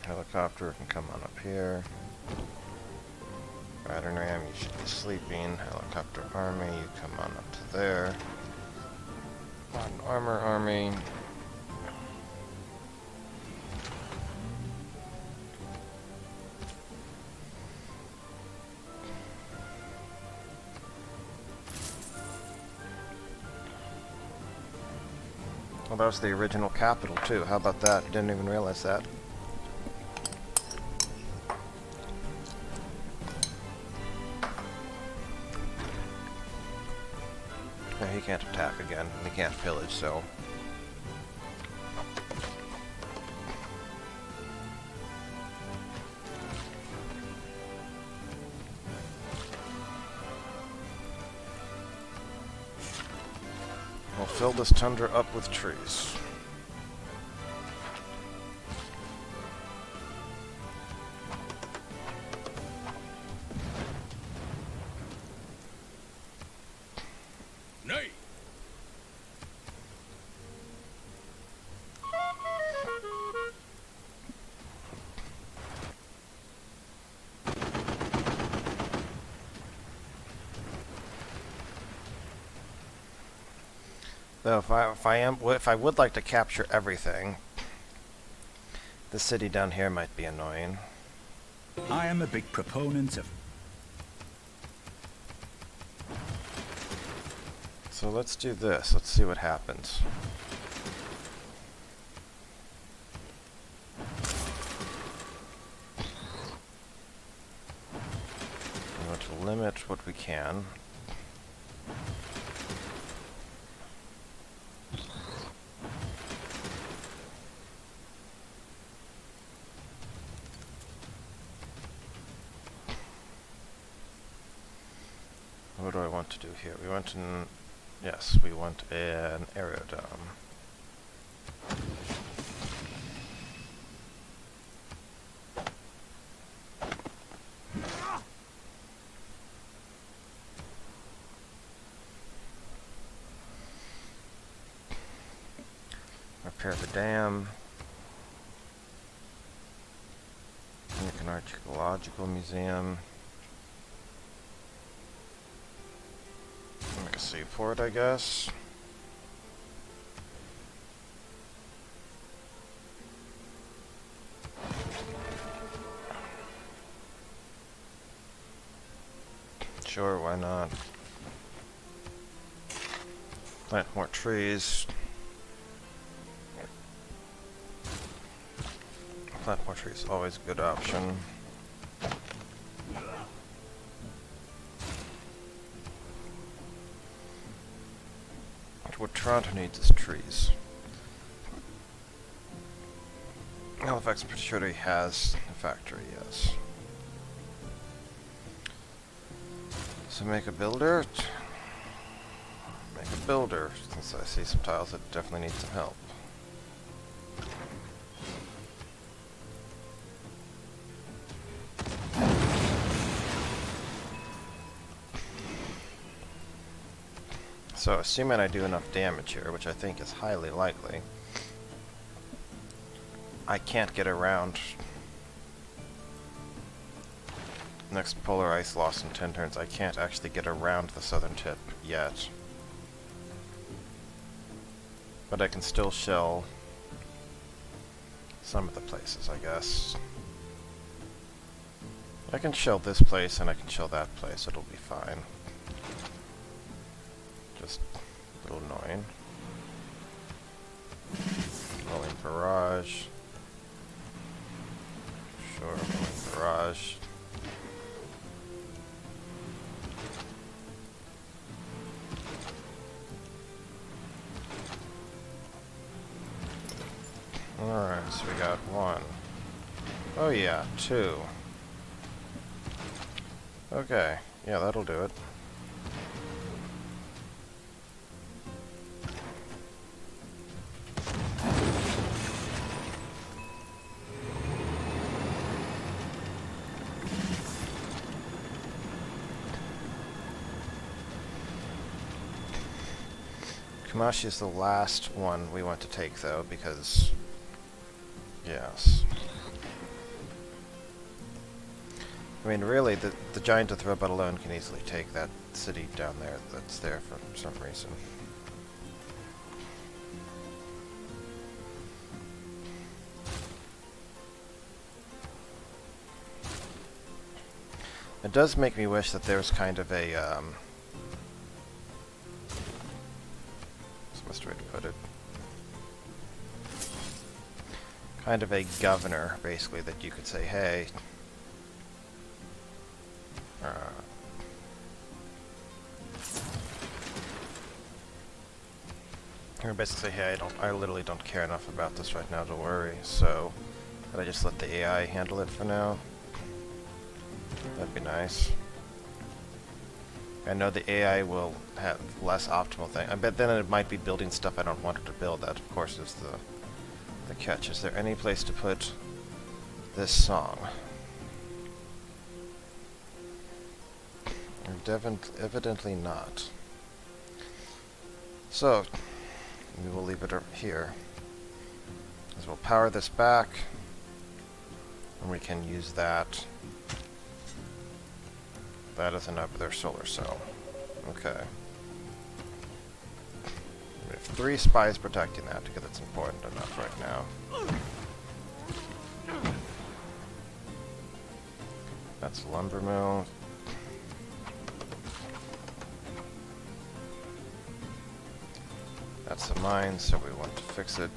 Helicopter can come on up here. Battering ram, you should be sleeping. Helicopter army, you come on up to there. Modern armor army. Well, that was the original capital too. How about that? Didn't even realize that. Yeah, he can't attack again. He can't pillage, so. We'll fill this tundra up with trees. Nay! Though if I would like to capture everything, the city down here might be annoying. I am a big proponent of... So let's do this. Let's see what happens. We want to limit what we can. What do I want to do here? We want an... Yes, we want an aerodome. Repair the dam. Make an archaeological museum. Make a seaport, I guess. Sure, why not? Plant more trees. Plant more trees, always a good option. What Toronto needs is trees. Halifax, I'm pretty sure he has a factory, yes. So make a builder. Make a builder, since I see some tiles that definitely need some help. So, assuming I do enough damage here, which I think is highly likely, I can't get around. Next polar ice lost in 10 turns. I can't actually get around the southern tip yet. But I can still shell some of the places, I guess. I can shell this place and I can shell that place. It'll be fine. Just a little annoying. Rolling barrage. Sure, rolling barrage. Alright, so we got 1. Oh yeah, 2. Okay, yeah, that'll do it. Kumashi is the last one we want to take, though, because... yes. I mean, really, the giant of the robot alone can easily take that city down there that's there for some reason. It does make me wish that there was kind of a, what's the best way to put it? Kind of a governor, basically, that you could say, hey, or basically say, hey, I literally don't care enough about this right now to worry, so could I just let the AI handle it for now? That'd be nice. I know the AI will have less optimal thing. I bet then it might be building stuff I don't want it to build. That, of course, is the catch. Is there any place to put this song? Evidently not. So, we will leave it here. As we'll power this back, and we can use that. That is another solar cell. Okay. We have 3 spies protecting that because it's important enough right now. That's a lumber mill. That's a mine, so we want to fix it.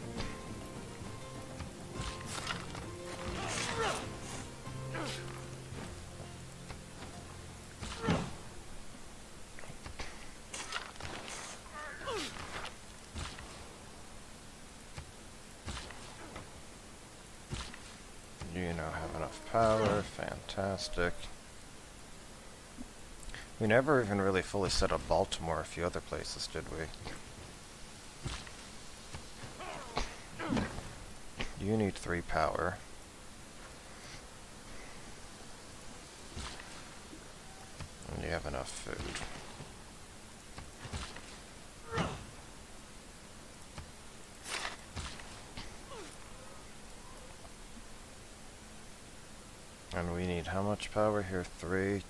You now have enough power. Fantastic. We never even really fully set up Baltimore a few other places, did we? You need 3 power. And you have enough food. And we need how much power here? 3.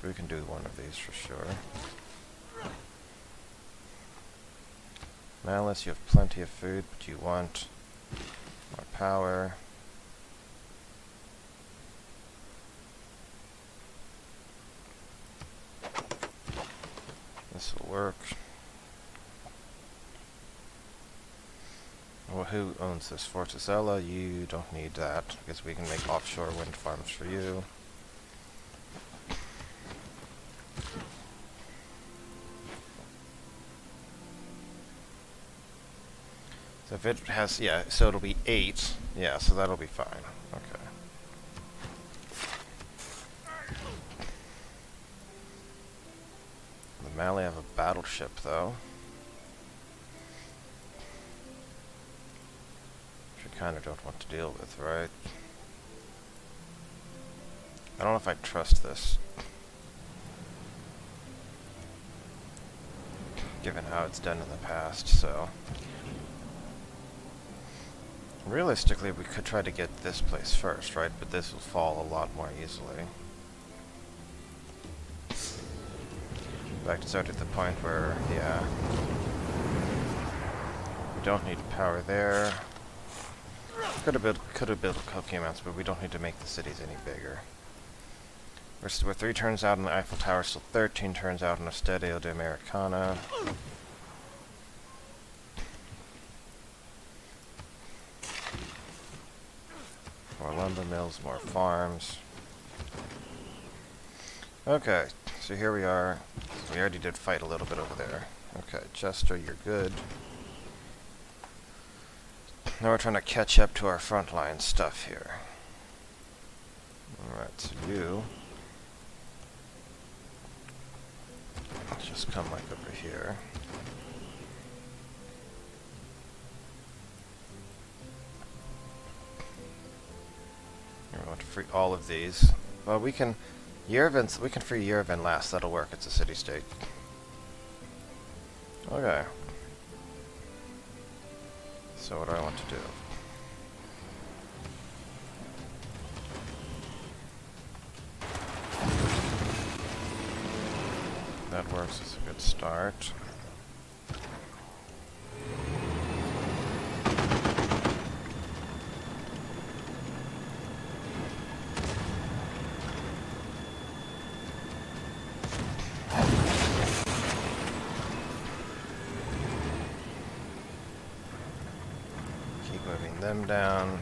We can do one of these for sure. Malice, you have plenty of food, but you want more power. This will work. Well, who owns this? Fortizella, you don't need that, because we can make offshore wind farms for you. So if it has, yeah, so it'll be 8. Yeah, so that'll be fine. Okay. Mali have a battleship, though. Which I kind of don't want to deal with, right? I don't know if I trust this. Given how it's done in the past, so... Realistically, we could try to get this place first, right? But this will fall a lot more easily. In fact, it's already at the point where, yeah... We don't need power there. Could have built cocaine amounts, but we don't need to make the cities any bigger. We're 3 turns out on the Eiffel Tower, still 13 turns out on Estadio de Americana. More lumber mills, more farms. Okay, so here we are. We already did fight a little bit over there. Okay, Chester, you're good. Now we're trying to catch up to our frontline stuff here. Alright, so you... just come like over here. We want to free all of these. Well, we can... we can free Yerevan last. That'll work. It's a city-state. Okay. So what do I want to do? That works. It's a good start. Keep moving them down.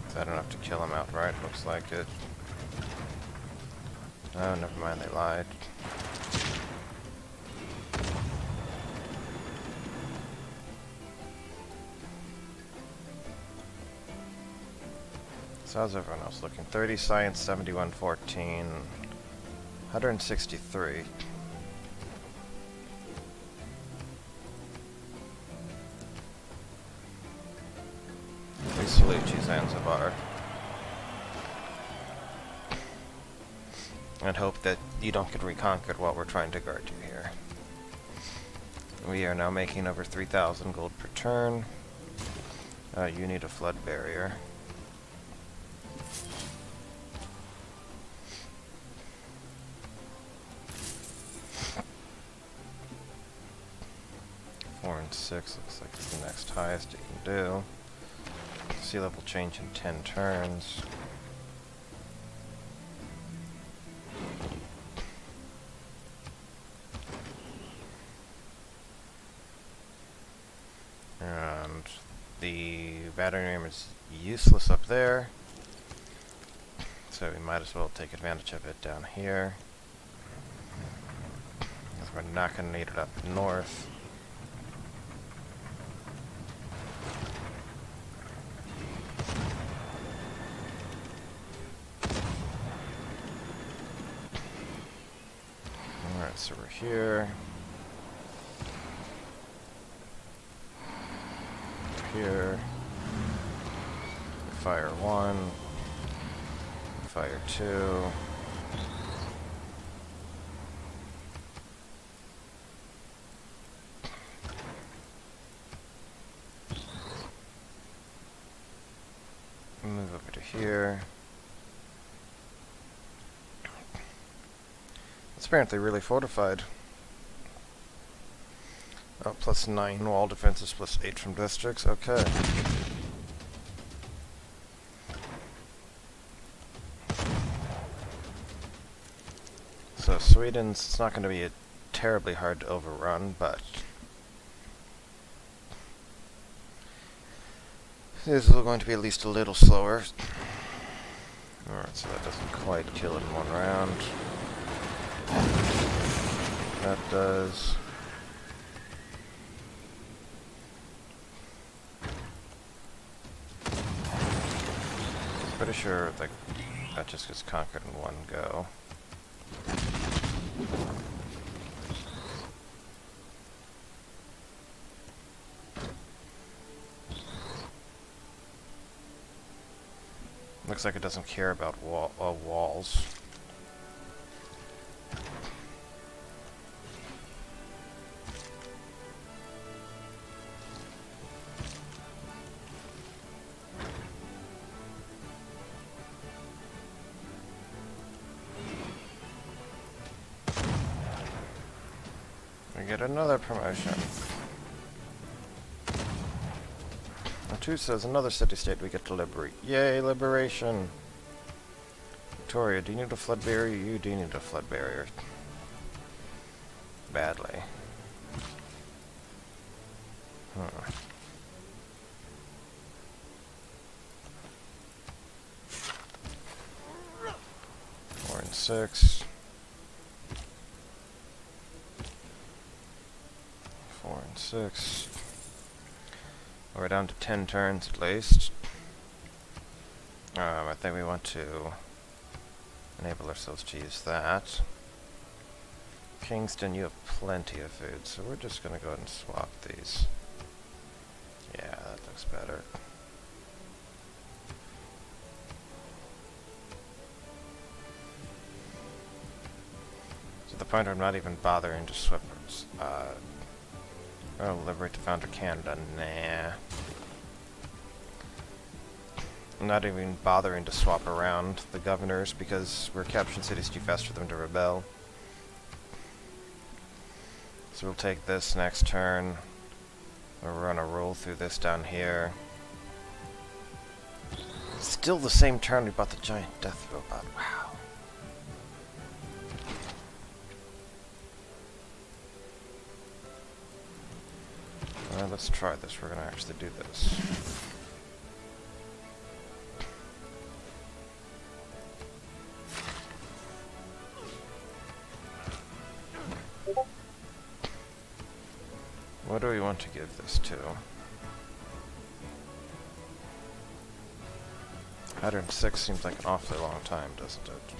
Is that enough to kill them outright? Looks like it. Oh, never mind, they lied. So how's everyone else looking? 30 science, 71, 14, 163. We salute you, Zanzibar. And hope that you don't get reconquered while we're trying to guard you here. We are now making over 3,000 gold per turn. You need a flood barrier. Four and 6 looks like it's the next highest you can do. Sea level change in 10 turns. And the battery ram is useless up there, so we might as well take advantage of it down here, because we're not going to need it up north. Alright, so we're here. Here. Fire 1. Fire 2. Move over to here. It's apparently really fortified. Oh, plus 9 wall defenses, plus 8 from districts. Okay. So Sweden's, it's not going to be terribly hard to overrun, but it is going to be at least a little slower. Alright, so that doesn't quite kill it in one round. That does. Pretty sure that just gets conquered in one go. Looks like it doesn't care about walls. We get another promotion. And 2 says another city-state we get to liberate. Yay, liberation! Victoria, do you need a flood barrier? You do need a flood barrier. Badly. Huh. Four and 6. 4 and 6. We're down to 10 turns at least. I think we want to enable ourselves to use that. Kingston, you have plenty of food, so we're just going to go ahead and swap these. Yeah, that looks better. To the point where I'm not even bothering to swap. Oh, liberate the founder Canada. Nah. I'm not even bothering to swap around the governors because we're capturing cities too fast for them to rebel. So we'll take this next turn. We'll run a roll through this down here. Still the same turn we bought the giant death robot. Wow. Let's try this. We're going to actually do this. What do we want to give this to? 106 seems like an awfully long time, doesn't it?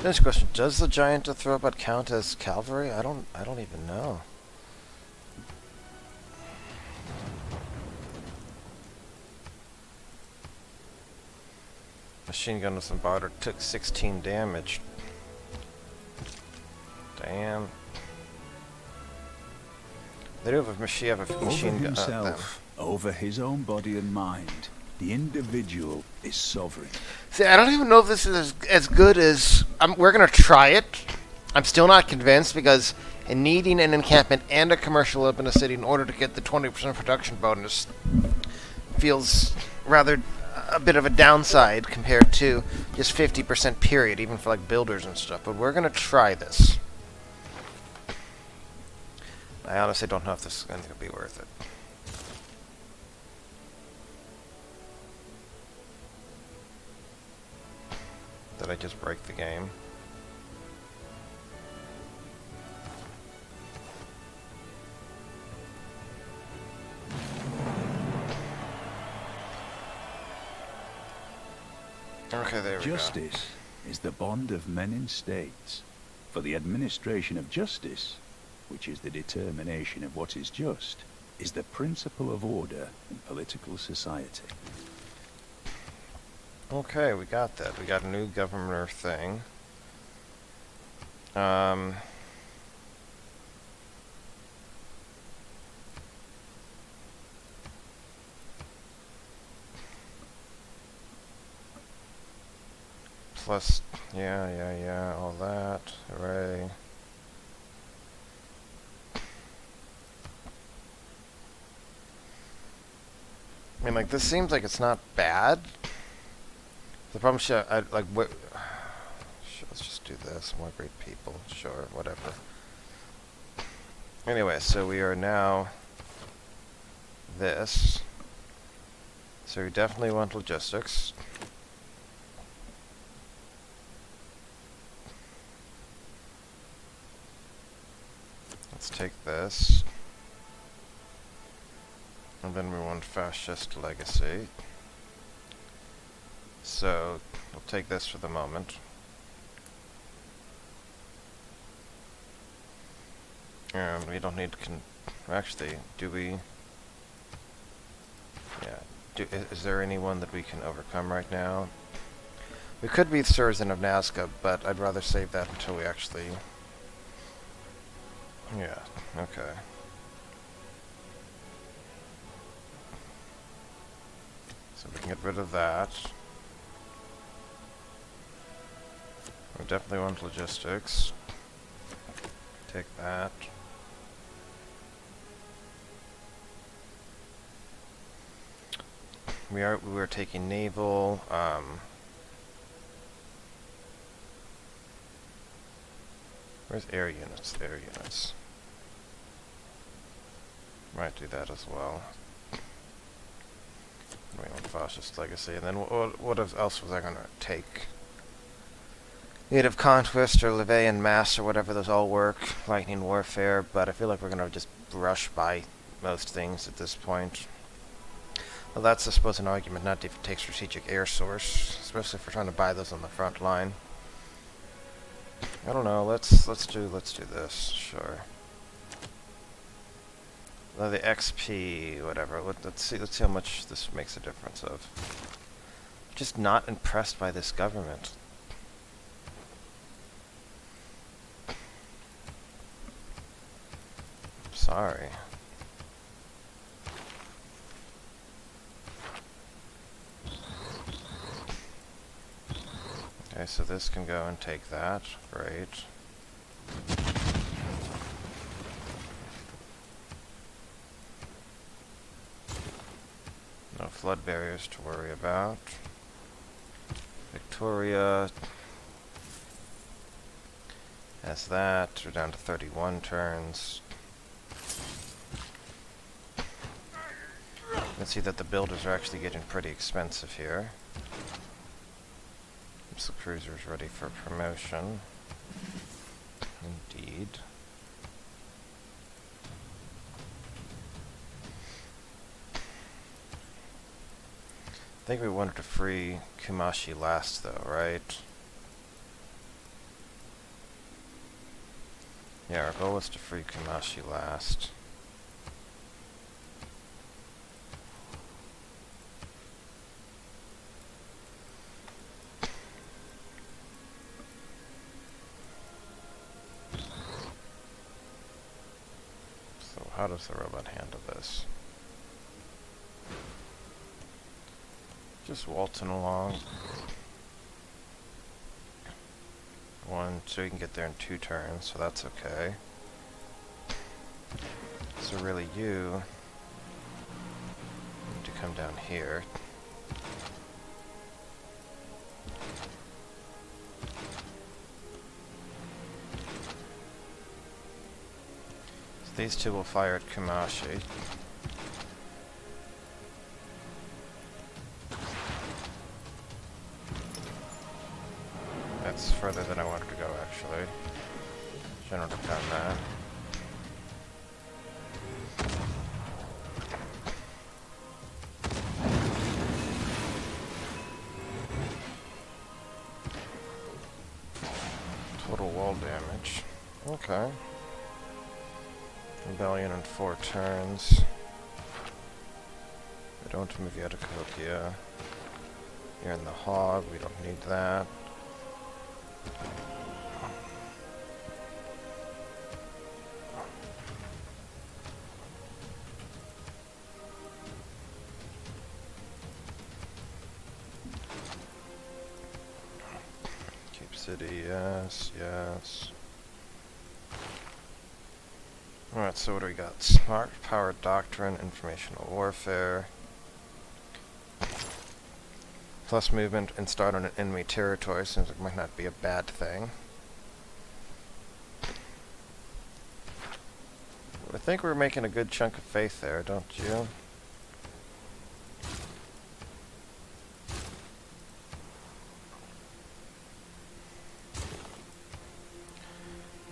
Next question: does the giant death robot count as cavalry? I don't even know. Machine gun with some barter took 16 damage. Damn. They do have a machine gun. Over himself, over his own body and mind, the individual is sovereign. See, I don't even know if this is as good as... we're going to try it. I'm still not convinced because in needing an encampment and a commercial hub in a city in order to get the 20% production bonus feels rather a bit of a downside compared to just 50% period, even for like builders and stuff. But we're going to try this. I honestly don't know if this is going to be worth it. Did I just break the game? Okay, there we go. Justice is the bond of men in states. For the administration of justice, which is the determination of what is just, is the principle of order in political society. Okay, we got that. We got a new governor thing. Plus, yeah, all that. Hooray. I mean, like, this seems like it's not bad. The problem is, let's just do this. More great people. Sure, whatever. Anyway, so we are now this. So we definitely want logistics. Let's take this. And then we want fascist legacy. So we'll take this for the moment. And we don't need actually, do we? Yeah. Is there anyone that we can overcome right now? We could be Surzan of Nazca, but I'd rather save that until we actually... Yeah, okay. So we can get rid of that. We definitely want logistics. Take that. We are taking naval. Where's air units? Air units. Might do that as well. We want fascist legacy, and then what else was I gonna take? Native Conquest or Levian Mass or whatever, those all work. Lightning Warfare, but I feel like we're gonna just brush by most things at this point. Well, that's, I suppose, an argument not to take strategic air source, especially if we're trying to buy those on the front line. I don't know. Let's do this. Sure. The XP, whatever. Let's see how much this makes a difference of. Just not impressed by this government. Sorry. Okay, so this can go and take that. Great. No flood barriers to worry about. Victoria has that. We're down to 31 turns. Let's see that the builders are actually getting pretty expensive here. Missile cruiser's ready for promotion. Indeed. I think we wanted to free Kumashi last, though, right? Yeah, our goal was to free Kumashi last. So how does the robot handle this? Just waltzing along. So you can get there in 2 turns, so that's okay. So really you need to come down here. So these two will fire at Kumashi. That's further than I wanted to go, actually. Shouldn't have done that. Total wall damage. Okay. Rebellion in 4 turns. We don't move you out of Cahokia. You're in the hog, we don't need that. Keep city, yes, yes. Alright, so what do we got? Smart power doctrine, informational warfare. Plus movement and start on an enemy territory. Seems like it might not be a bad thing. I think we're making a good chunk of faith there, don't you?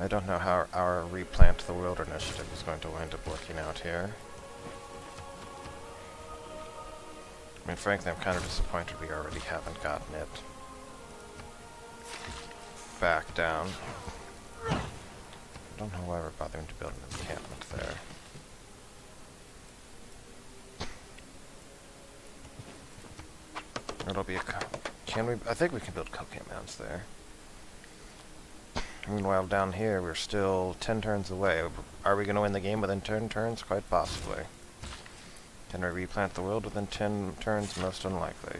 I don't know how our Replant the World initiative is going to wind up working out here. I mean, frankly, I'm kind of disappointed we already haven't gotten it back down. I don't know why we're bothering to build an encampment there. It'll be a... Can we... I think we can build cocaine mounds there. Meanwhile, down here, we're still 10 turns away. Are we going to win the game within 10 turns? Quite possibly. Can we replant the world within 10 turns? Most unlikely.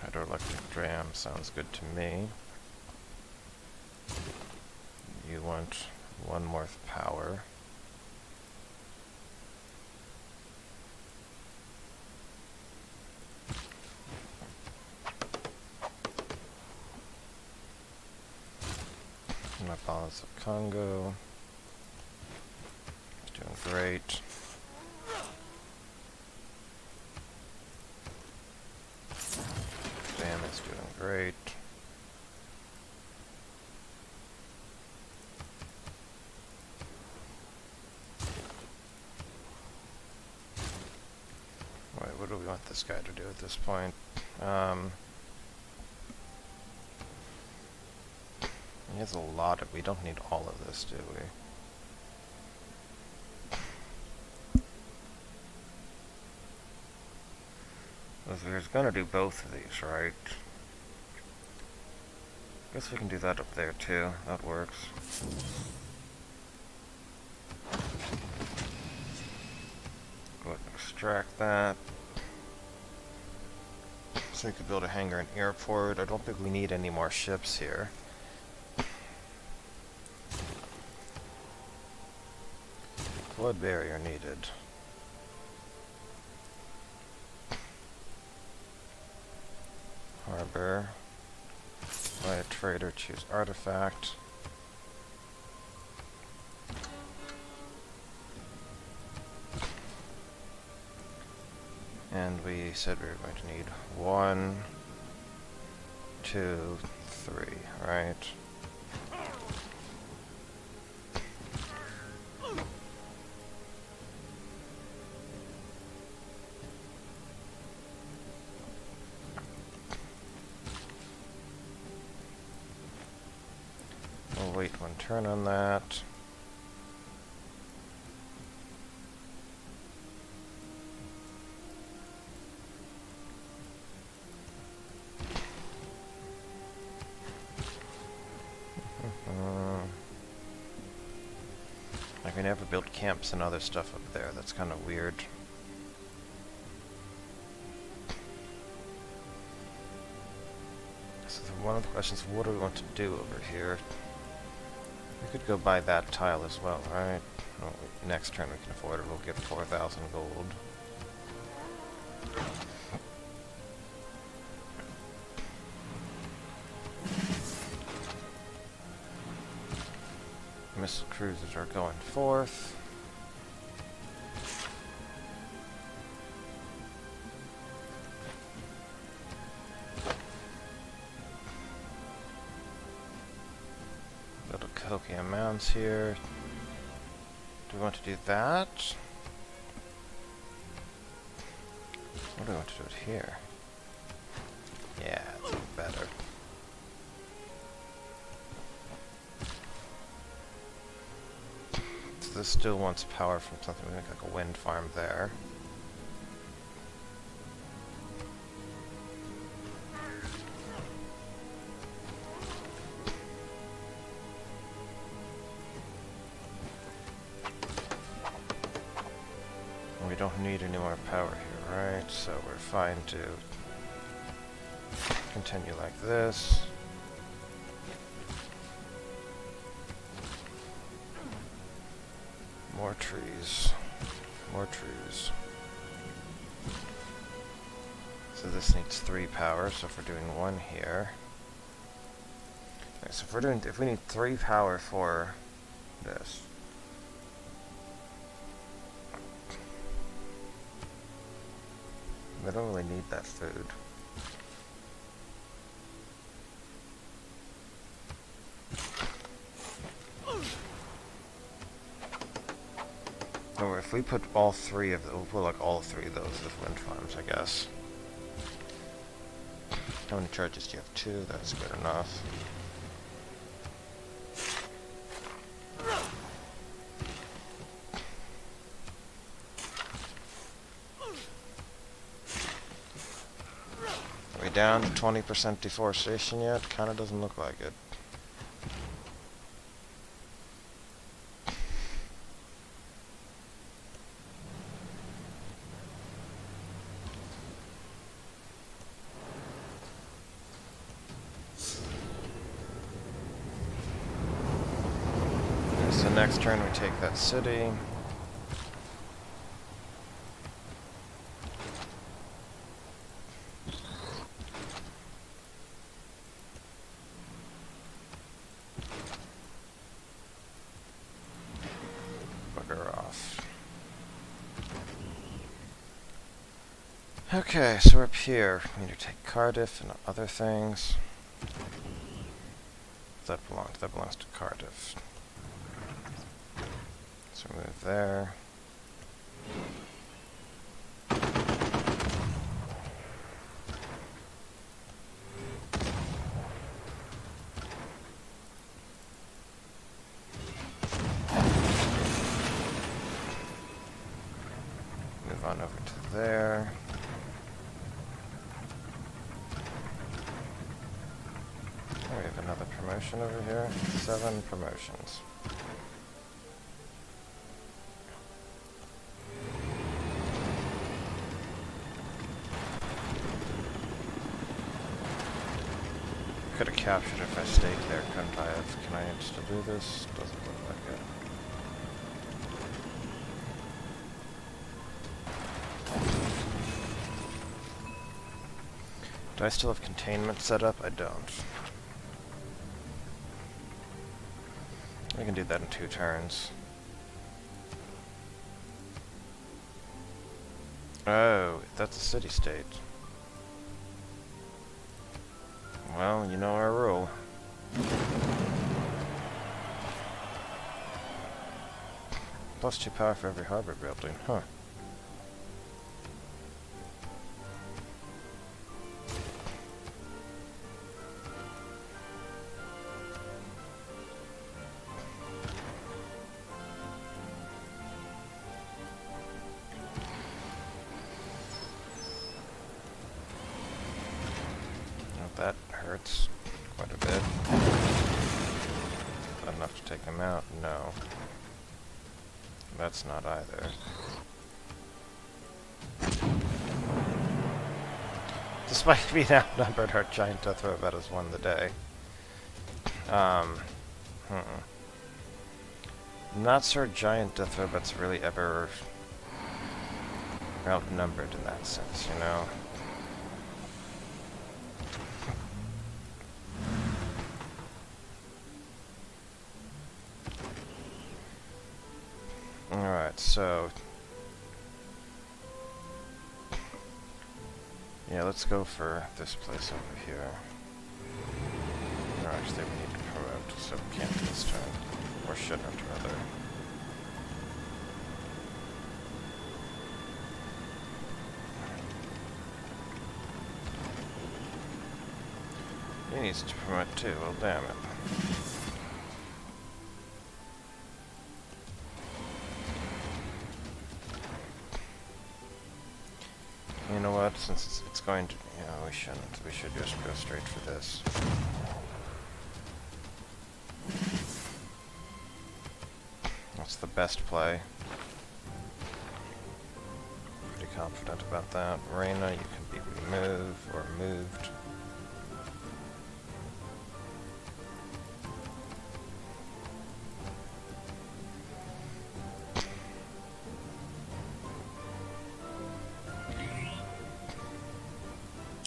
Hydroelectric dam sounds good to me. You want one more power. My balance of Congo. It's doing great. Damn, it's doing great. Wait, what do we want this guy to do at this point? He has a lot of... We don't need all of this, do we? We're gonna do both of these, right? Guess we can do that up there too. That works. Go ahead and extract that. So we could build a hangar and airport. I don't think we need any more ships here. Flood barrier needed. Harbor. Buy a trader, choose artifact. And we said we were going to need 1, 2, 3, right? We'll wait 1 turn on that. Like, we never built camps and other stuff up there. That's kind of weird. So one of the questions, what do we want to do over here? We could go buy that tile as well, right? Oh, next turn we can afford it. We'll get 4,000 gold. Missile cruisers are going forth. Little copium mounds here. Do we want to do that? What do we want to do it here? Yeah, it's even better. So this still wants power from something. We make like a wind farm there. We don't need any more power here, right? So we're fine to continue like this. More trees. More trees. So this needs 3 power, so if we're doing 1 here... Okay, so if we need 3 power for this. We don't really need that food. Or if we put all 3 of those, we'll put like all 3 of those as wind farms, I guess. How many charges do you have? 2, that's good enough. Are we down to 20% deforestation yet? Kinda doesn't look like it. So next turn we take that city. Bugger off. Okay, so we're up here. We need to take Cardiff and other things. That belongs to Cardiff. So move there. Move on over to there. Oh, we have another promotion over here. 7 promotions. Could have captured if I stayed there, couldn't I have? Can I still do this? Doesn't look like it. Do I still have containment set up? I don't. I can do that in 2 turns. Oh, that's a city-state. Well, you know our rule. +2 power for every harbor building, huh. That hurts quite a bit. Not enough to take him out? No. That's not either. Despite being outnumbered, our giant death robot has won the day. Not sure giant death robots really ever outnumbered in that sense, you know? Alright, so... yeah, let's go for this place over here. Or actually, we need to promote, so we can't this turn. Or shouldn't, rather. He needs to promote too, well damn it. You know what, since it's going to, you know, we shouldn't. We should just go straight for this. That's the best play. Pretty confident about that. Reyna, you can be removed or moved.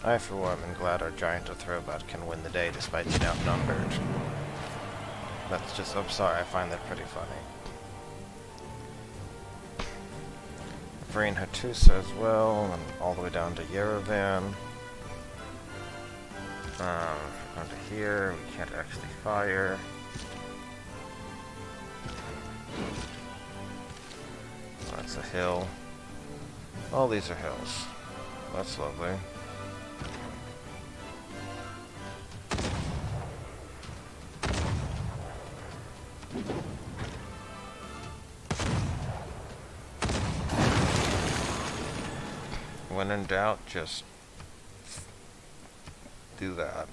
I, for one, am glad our giant of Throbot can win the day despite being outnumbered. That's just, I'm sorry, I find that pretty funny. Vreen Hattusa as well, and all the way down to Yerevan. Down to here, we can't actually fire. That's a hill. All these are hills. That's lovely. When in doubt, just do that.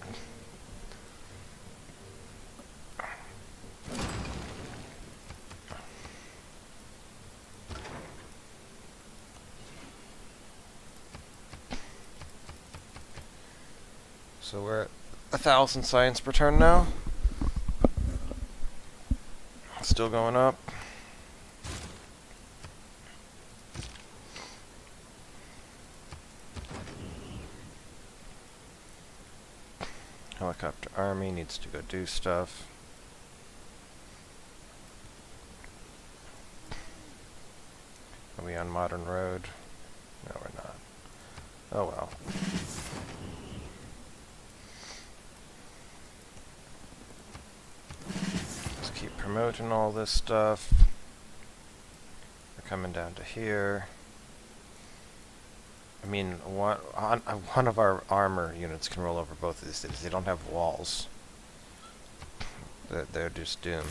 So we're at 1,000 science per turn now. Still going up. Helicopter army needs to go do stuff. Are we on modern road? No, we're not. Oh well. Let's keep promoting all this stuff. We're coming down to here. I mean, one of our armor units can roll over both of these cities. They don't have walls. They're just doomed.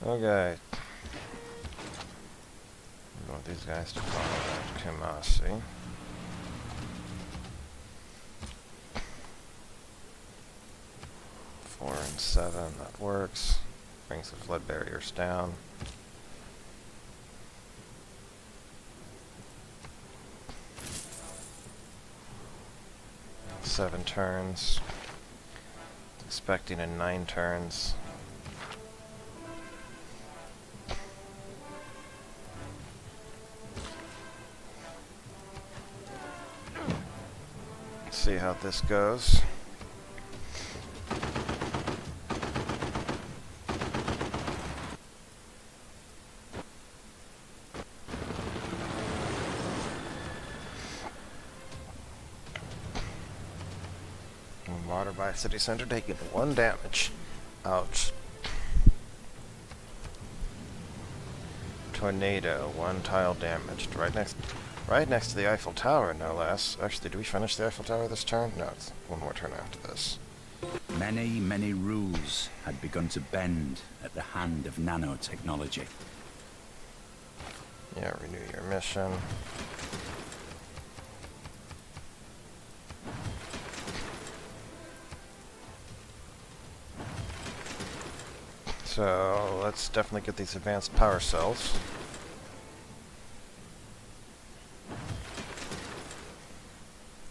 Okay. I want these guys to follow Kumasi. Four and 7, that works. Brings the flood barriers down. Seven turns. Expecting in 9 turns. Let's see how this goes. Water by city center taking 1 damage. Ouch. Tornado, 1 tile damaged. Right next to the Eiffel Tower, no less. Actually, do we finish the Eiffel Tower this turn? No, it's 1 more turn after this. Many, many rules had begun to bend at the hand of nanotechnology. Yeah, renew your mission. So, let's definitely get these advanced power cells.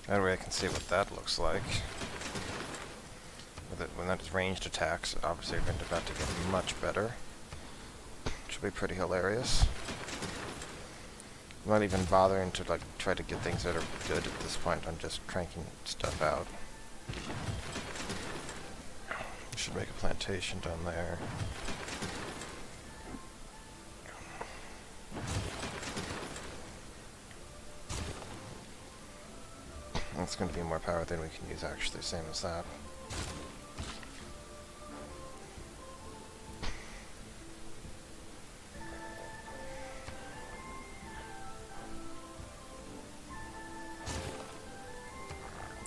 That way I can see what that looks like. When that is ranged attacks, obviously you're about to get much better. Which will be pretty hilarious. I'm not even bothering to try to get things that are good at this point. I'm just cranking stuff out. Should make a plantation down there. That's going to be more power than we can use actually, same as that.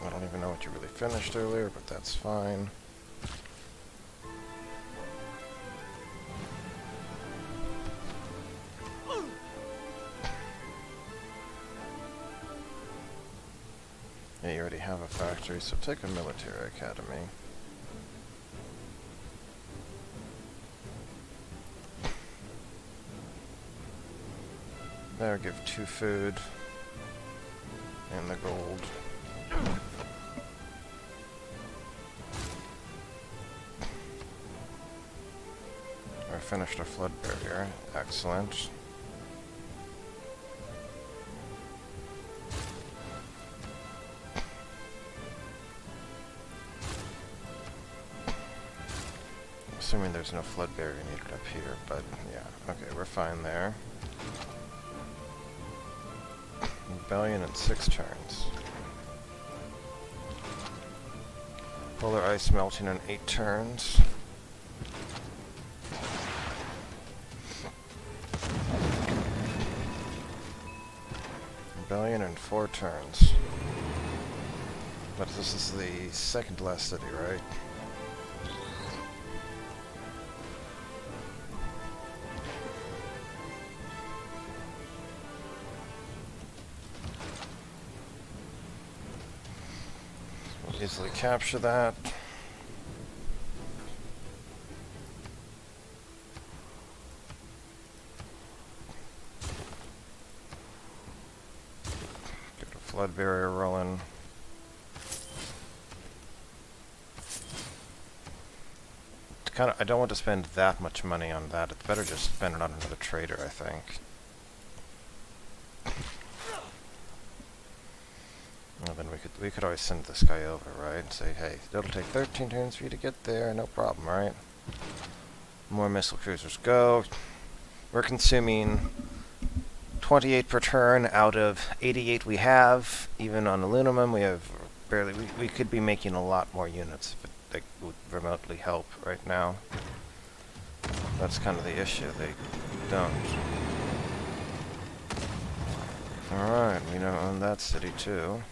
I don't even know what you really finished earlier, but that's fine. Yeah, you already have a factory, so take a military academy. There, give 2 food. And the gold. I finished our flood barrier. Excellent. assuming there's no flood barrier needed up here, but yeah, okay, we're fine there. Rebellion in 6 turns. Polar ice melting in 8 turns. Rebellion in 4 turns. But this is the second last city, right? We'll easily capture that. Get a flood barrier rolling. I don't want to spend that much money on that. It's better just spend it on another trader, I think. Well, then we could always send this guy over, right? And say, hey, it'll take 13 turns for you to get there, no problem, right? More missile cruisers go. We're consuming 28 per turn out of 88 we have. Even on aluminum, we have barely. We could be making a lot more units if they would remotely help right now. That's kind of the issue. They don't. Alright, we now own that city too.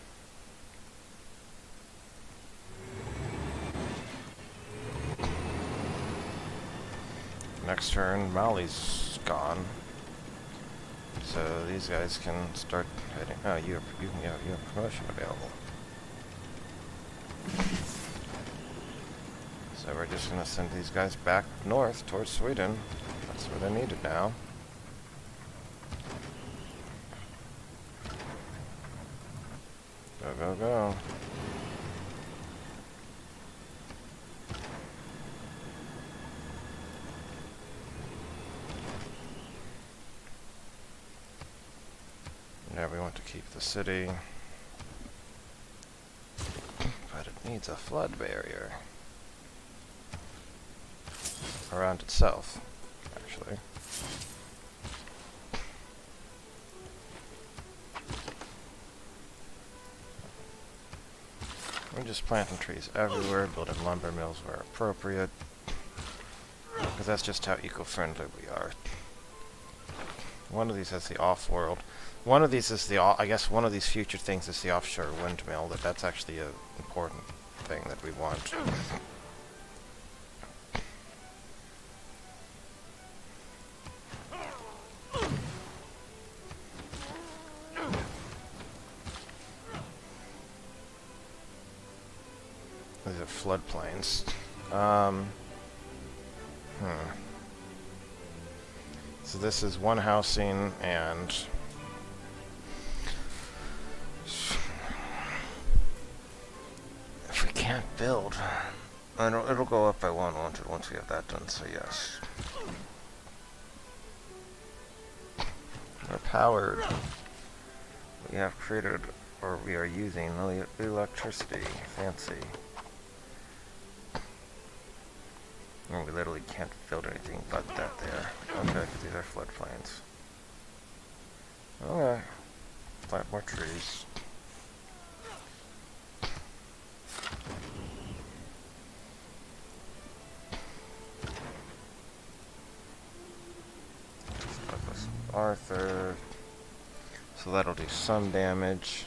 Next turn, Mali's gone. So these guys can start heading. Oh, you have promotion available. So we're just going to send these guys back north towards Sweden. That's where they're needed now. Go, go, go. Yeah, we want to keep the city. But it needs a flood barrier. Around itself, actually. We're just planting trees everywhere, building lumber mills where appropriate. Because that's just how eco-friendly we are. One of these has the off-world. One of these is the, I guess one of these future things is the offshore windmill. That's actually an important thing that we want. These are floodplains. So this is one housing and if we can't build, it'll go up by 100 once we have that done, so yes. We're powered. We have created, or we are using electricity. Fancy. And we literally can't build anything but that there. Okay, because these are floodplains. Okay. Plant more trees. Douglas Arthur. So that'll do some damage.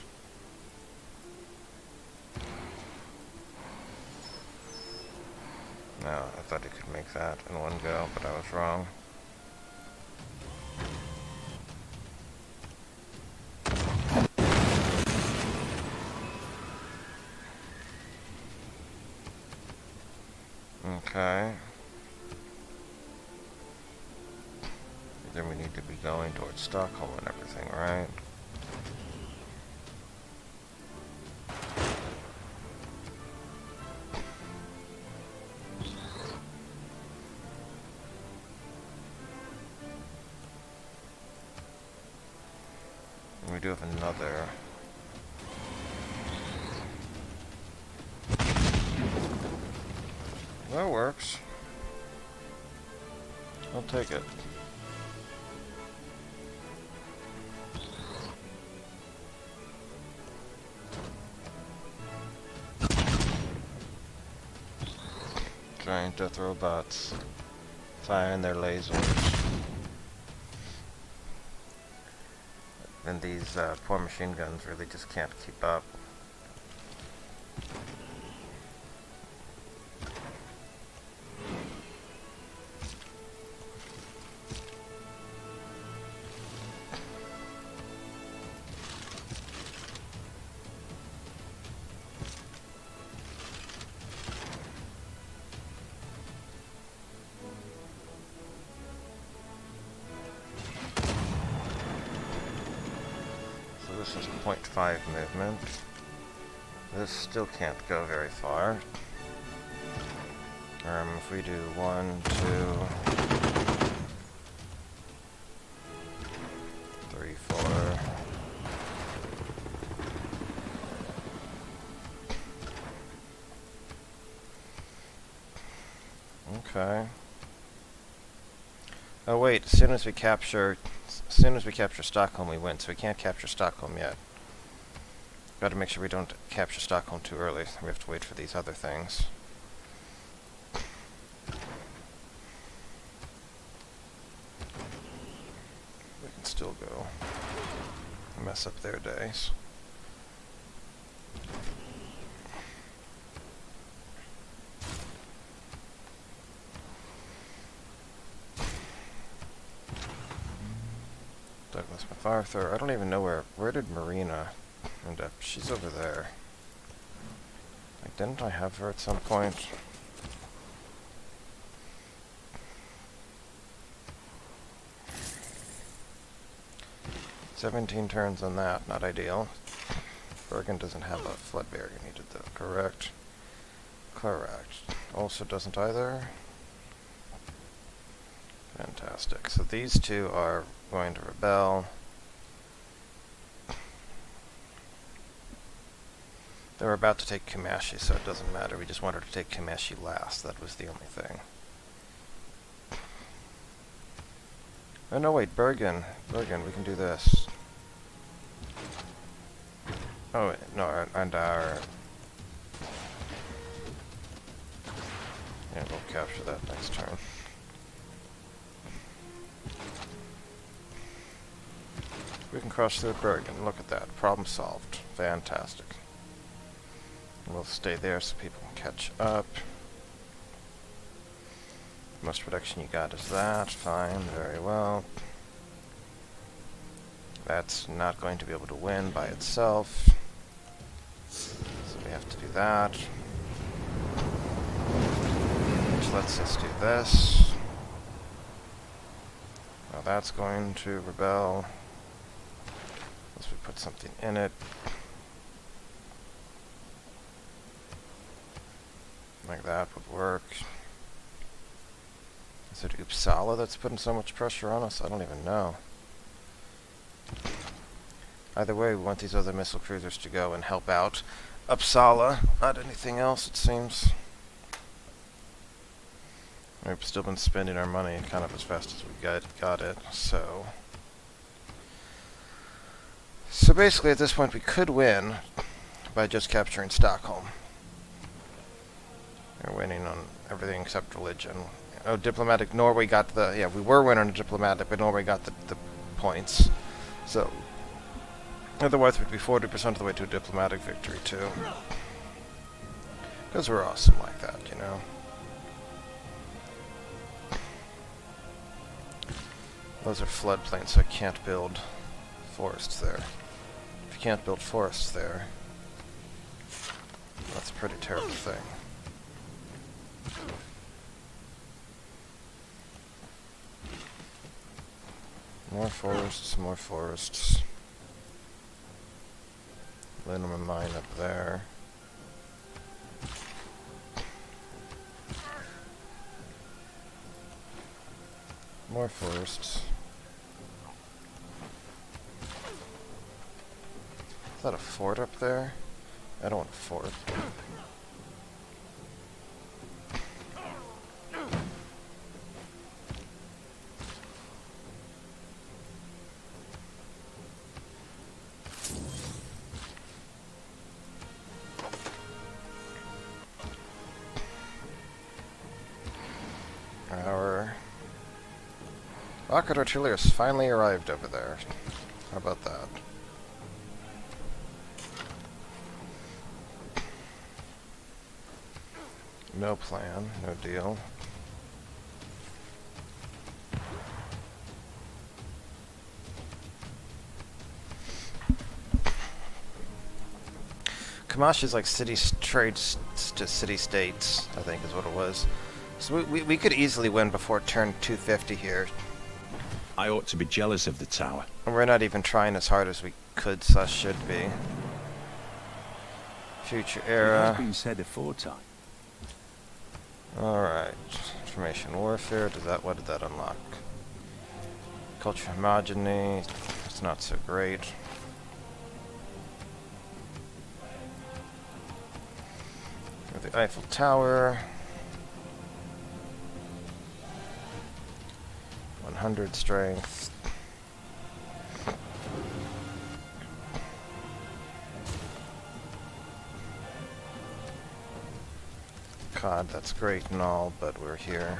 No, I thought he could make that in one go, but I was wrong. Okay. Then we need to be going towards Stockholm and everything, right? We do have another. That works. I'll take it. Giant death robots firing their lasers. And these poor machine guns really just can't keep up. This is 0.5 movement. This still can't go very far. If we do 1, 2, 3, 4. Okay. Oh wait, as soon as we capture Stockholm, we win, so we can't capture Stockholm yet. Got to make sure we don't capture Stockholm too early. We have to wait for these other things. We can still go mess up their days. Douglas MacArthur. I don't even know where did Marina end up? She's over there. Like, didn't I have her at some point? "17 turns on that, not ideal." Bergen doesn't have a flood barrier needed though, correct? Correct. Also doesn't either. Fantastic. So these two are going to rebel. They were about to take Kumashi, so it doesn't matter. We just wanted to take Kumashi last. That was the only thing. Oh no, wait, Bergen. Bergen, we can do this. Oh, wait, no, and our... Yeah, we'll capture that next turn. We can cross through Bergen. Look at that. Problem solved. Fantastic. We'll stay there so people can catch up. Most production you got is that. Fine. Very well. That's not going to be able to win by itself. So we have to do that. Which lets us do this. Now that's going to rebel. Unless we put something in it. Like that would work. Is it Uppsala that's putting so much pressure on us? I don't even know. Either way, we want these other missile cruisers to go and help out Uppsala, not anything else, it seems. We've still been spending our money kind of as fast as we got it, so... So basically, at this point, we could win by just capturing Stockholm. We're winning on everything except religion. Oh, diplomatic. Norway got the... Yeah, we were winning on diplomatic, but Norway got the points. So, otherwise we'd be 40% of the way to a diplomatic victory, too. Because we're awesome like that, you know? Those are floodplains, so I can't build forests there. If you can't build forests there, that's a pretty terrible thing. More forests, more forests. Liniment mine up there. More forests. Is that a fort up there? I don't want a fort. Rocket artillery finally arrived over there. How about that? No plan, no deal. Kamash is like trades to city-states, I think is what it was. So we could easily win before turn 250 here. I ought to be jealous of the tower. And we're not even trying as hard as we could / should be. Future It era. has been said aforetime. Alright. Information warfare, what did that unlock? Culture homogeny, it's not so great. The Eiffel Tower. 100 strength. God, that's great and all, but we're here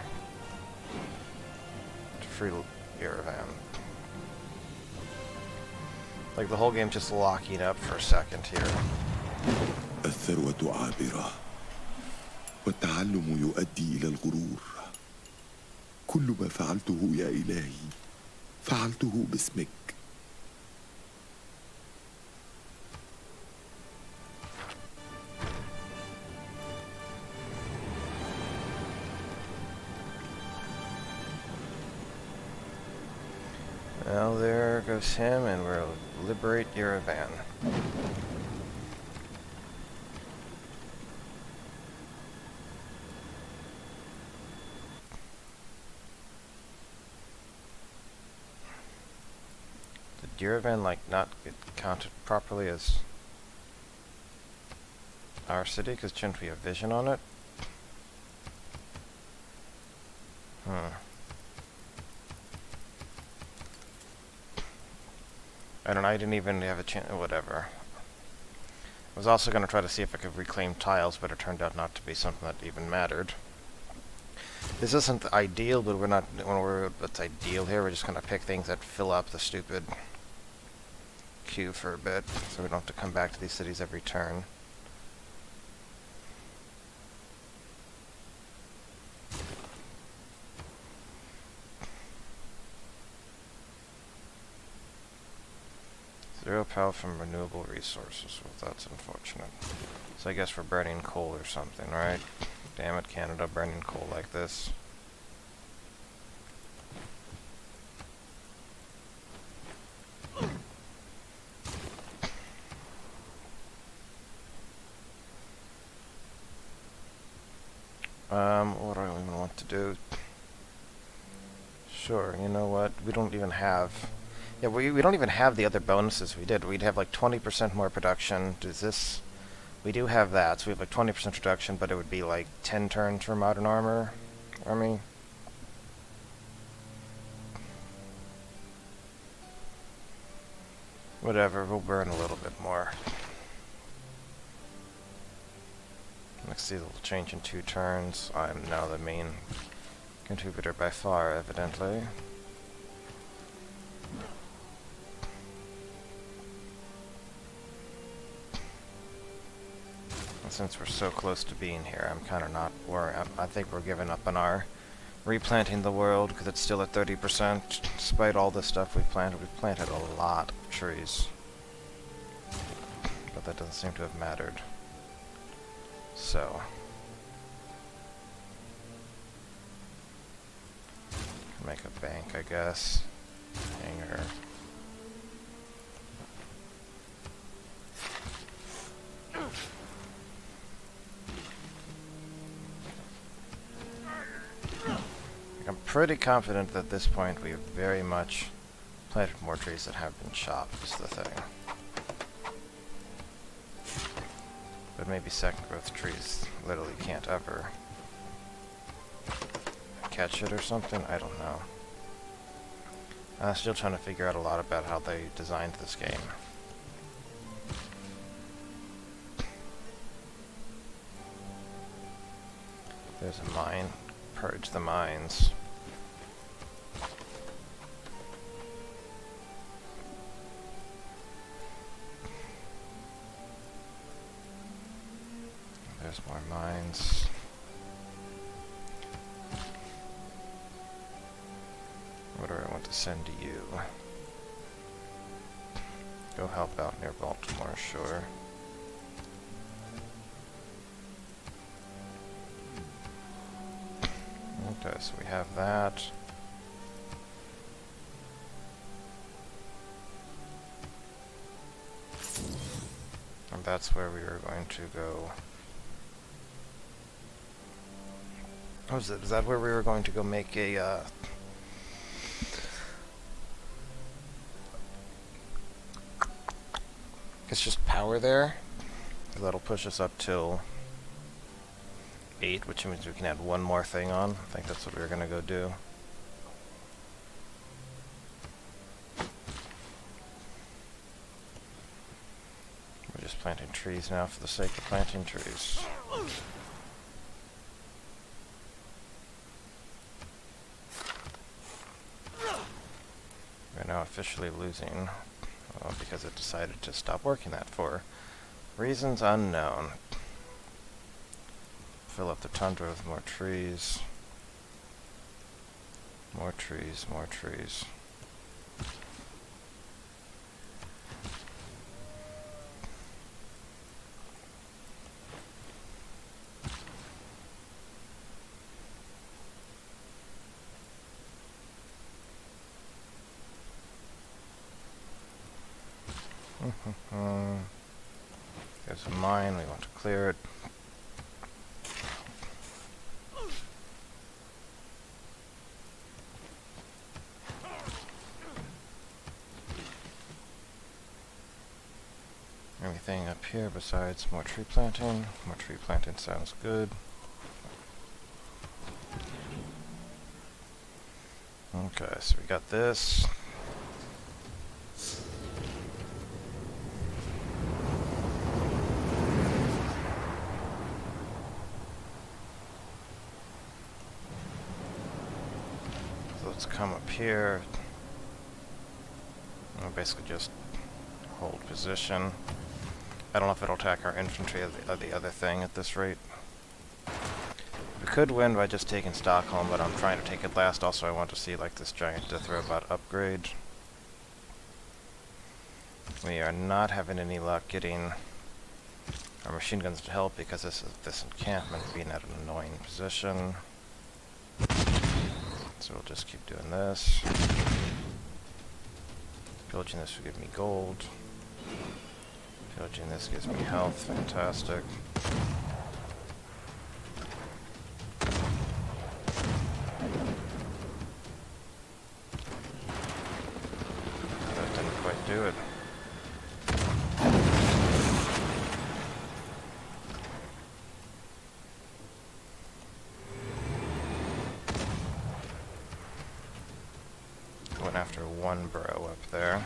to free Yerevan. Like the whole game just locking up for a second here. الثروة عابرة والتعلم يؤدي إلى الغرور. كل ما فعلته يا إلهي فعلته باسمك. Well, there goes him, and we'll liberate Yerevan. Did Yerevan, like, not get counted properly as our city? Because shouldn't we have vision on it? I don't know, I didn't even have a chance, whatever. I was also going to try to see if I could reclaim tiles, but it turned out not to be something that even mattered. This isn't ideal, but what's ideal here, we're just going to pick things that fill up the stupid queue for a bit, so we don't have to come back to these cities every turn. Zero power from renewable resources. Well, that's unfortunate. So I guess we're burning coal or something, right? Damn it, Canada, burning coal like this. What do I even want to do? Sure, you know what? We don't even have... Yeah, we don't even have the other bonuses we did. We'd have like 20% more production. Does this... We do have that, so we have like 20% production, but it would be like 10 turns for modern armor. Army. Whatever, we'll burn a little bit more. Let's see, it'll change in 2 turns. I'm now the main contributor by far, evidently. And since we're so close to being here, I'm kind of not worried. I think we're giving up on our replanting the world because it's still at 30%. Despite all the stuff we've planted a lot of trees. But that doesn't seem to have mattered. So. Make a bank, I guess. Hangar. I'm pretty confident that at this point we've very much planted more trees that have been chopped, is the thing. But maybe second growth trees literally can't ever catch it or something? I don't know. I'm still trying to figure out a lot about how they designed this game. There's a mine. Purge the mines. there's more mines. What do I want to send to you? Go help out near Baltimore, sure. Okay, so we have that. And that's where we are going to go. Oh, is that where we were going to go make a, it's just power there. That'll push us up till 8, which means we can add one more thing on. I think that's what we were going to go do. We're just planting trees now for the sake of planting trees. We're now officially losing because it decided to stop working that for reasons unknown. Fill up the tundra with more trees. More trees, more trees. There's a mine, we want to clear it. Anything up here besides more tree planting? More tree planting sounds good. Okay, so we got this. So let's come up here. We'll basically just hold position. I don't know if it'll attack our infantry or the other thing at this rate. We could win by just taking Stockholm, but I'm trying to take it last. Also, I want to see like this giant death robot upgrade. We are not having any luck getting our machine guns to help because this encampment being at an annoying position. So we'll just keep doing this. Pillaging this will give me gold. Pillaging this gives me health. Fantastic. That didn't quite do it. Went after one borough up there.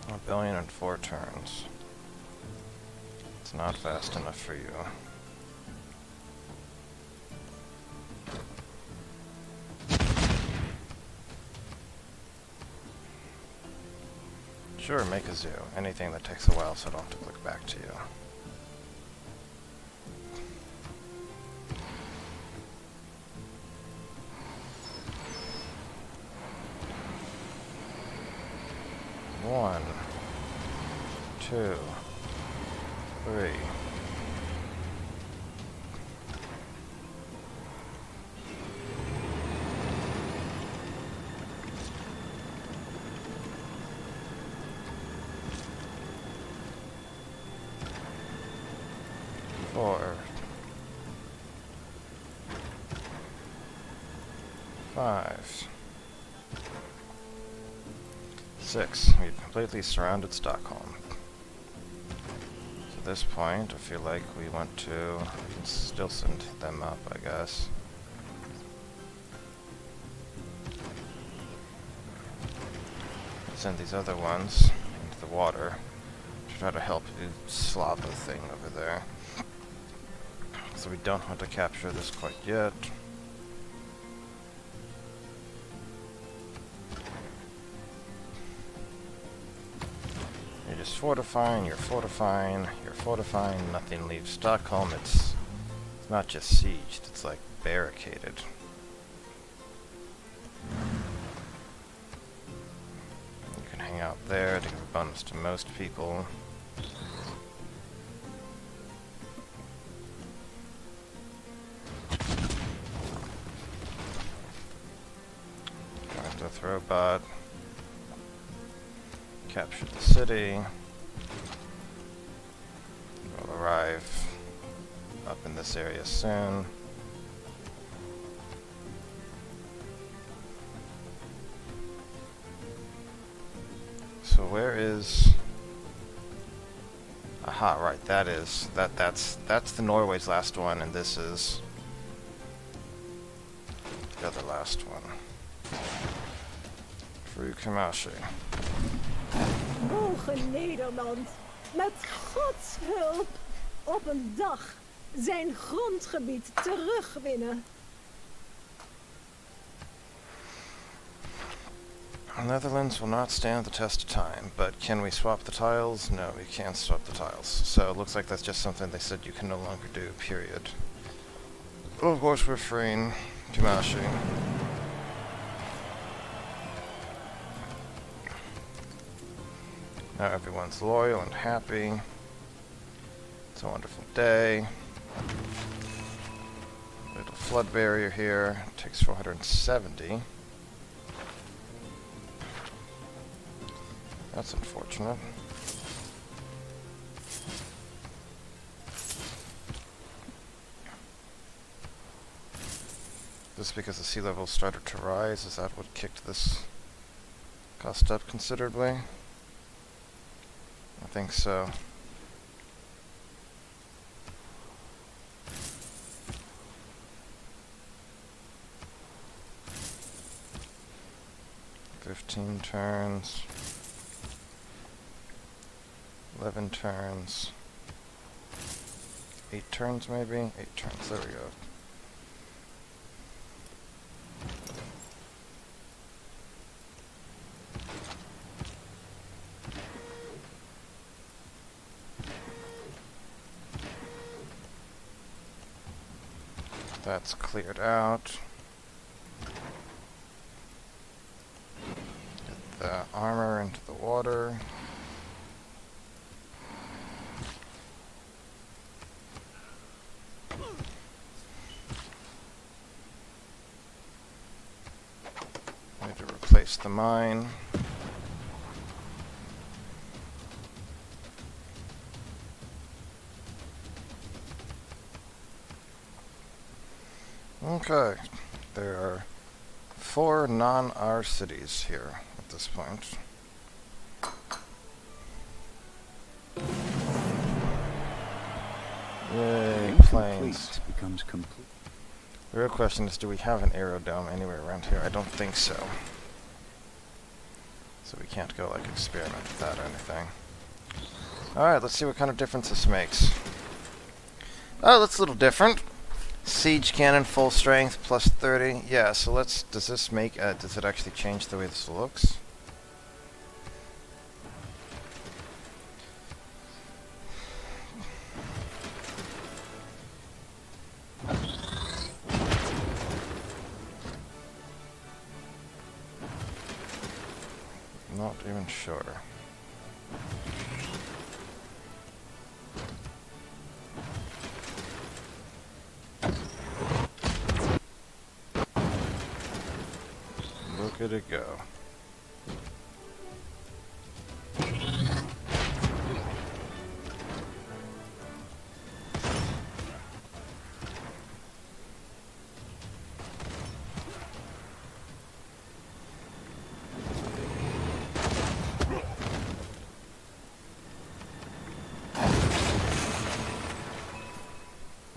1 billion in 4 turns. It's not fast enough for you. Sure, make a zoo. Anything that takes a while so I don't have to click back to you. One, 2, 3. Four, 5, 6. We've completely surrounded Stockholm. So at this point, I feel like we want to still send them up, I guess. Send these other ones into the water to try to help the Slava thing over there. So we don't want to capture this quite yet. We just fortifying, you're fortifying, you're fortifying, nothing leaves Stockholm. It's not just sieged, it's like barricaded. You can hang out there to give a bonus to most people. Death robot. Capture the city. We'll arrive up in this area soon. So where is... Aha, right, that's the Norway's last one, and this is the other last one. Kamashi. Hoge Nederland, met Gods hulp, op een dag zijn grondgebied terugwinnen. The Netherlands will not stand the test of time, but can we swap the tiles? No, we can't swap the tiles. So it looks like that's just something they said you can no longer do, period. Well, of course we're freeing Kamashi. Now everyone's loyal and happy. It's a wonderful day. Little flood barrier here. Takes 470. That's unfortunate. Just because the sea level started to rise, is that what kicked this cost up considerably? I think so. "15 turns. 11 turns. 8 turns maybe? 8 turns, there we go. That's cleared out. Get the armor into the water. Need to replace the mine. Okay, there are 4 non-R cities here at this point. Yay, planes. Becomes complete. The real question is, do we have an aerodome anywhere around here? I don't think so. So we can't go, like, experiment with that or anything. Alright, let's see what kind of difference this makes. Oh, that's a little different. Siege cannon, full strength, plus 30. Yeah, so let's... Does this make... does it actually change the way this looks? Not even sure. Look at it go.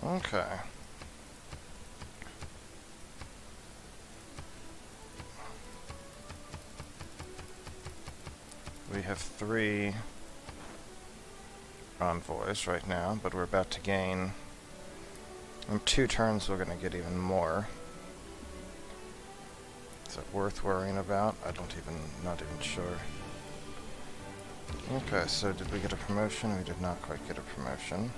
Okay. We have 3 envoys right now, but we're about to gain... In 2 turns we're going to get even more. Is it worth worrying about? Not even sure. Okay, so did we get a promotion? We did not quite get a promotion.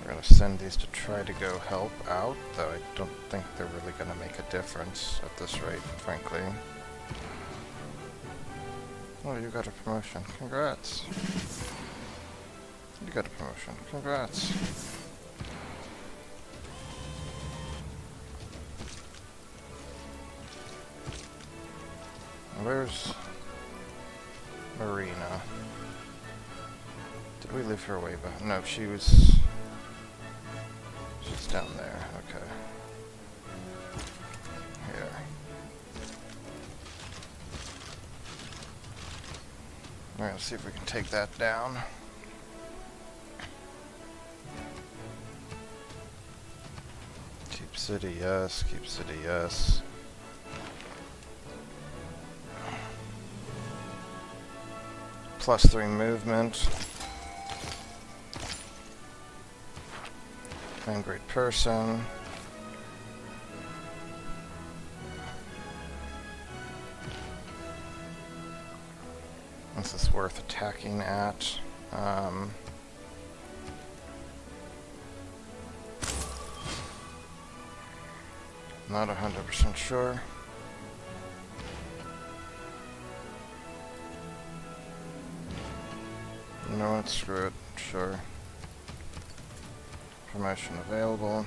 We're gonna send these to try to go help out, though I don't think they're really gonna make a difference at this rate, frankly. Oh, you got a promotion. Congrats. You got a promotion. Congrats. Where's Marina? Did we leave her way back? No, she's down there. Okay. Here. Alright, let's see if we can take that down. Keep city, yes. Keep city, yes. +3 movement. And great person. This is worth attacking at. Not 100% sure. No, it's screw it. Sure. Promotion available.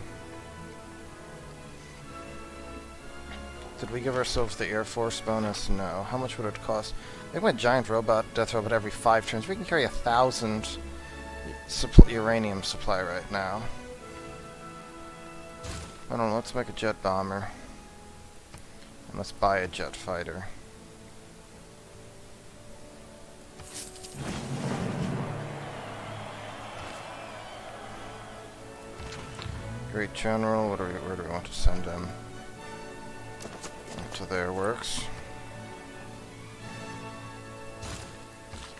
Did we give ourselves the Air Force bonus? No. How much would it cost? They went giant robot, death robot every 5 turns. We can carry 1,000 uranium supply right now. I don't know, let's make a jet bomber. And let's buy a jet fighter. Great General, where do we want to send him? To their works.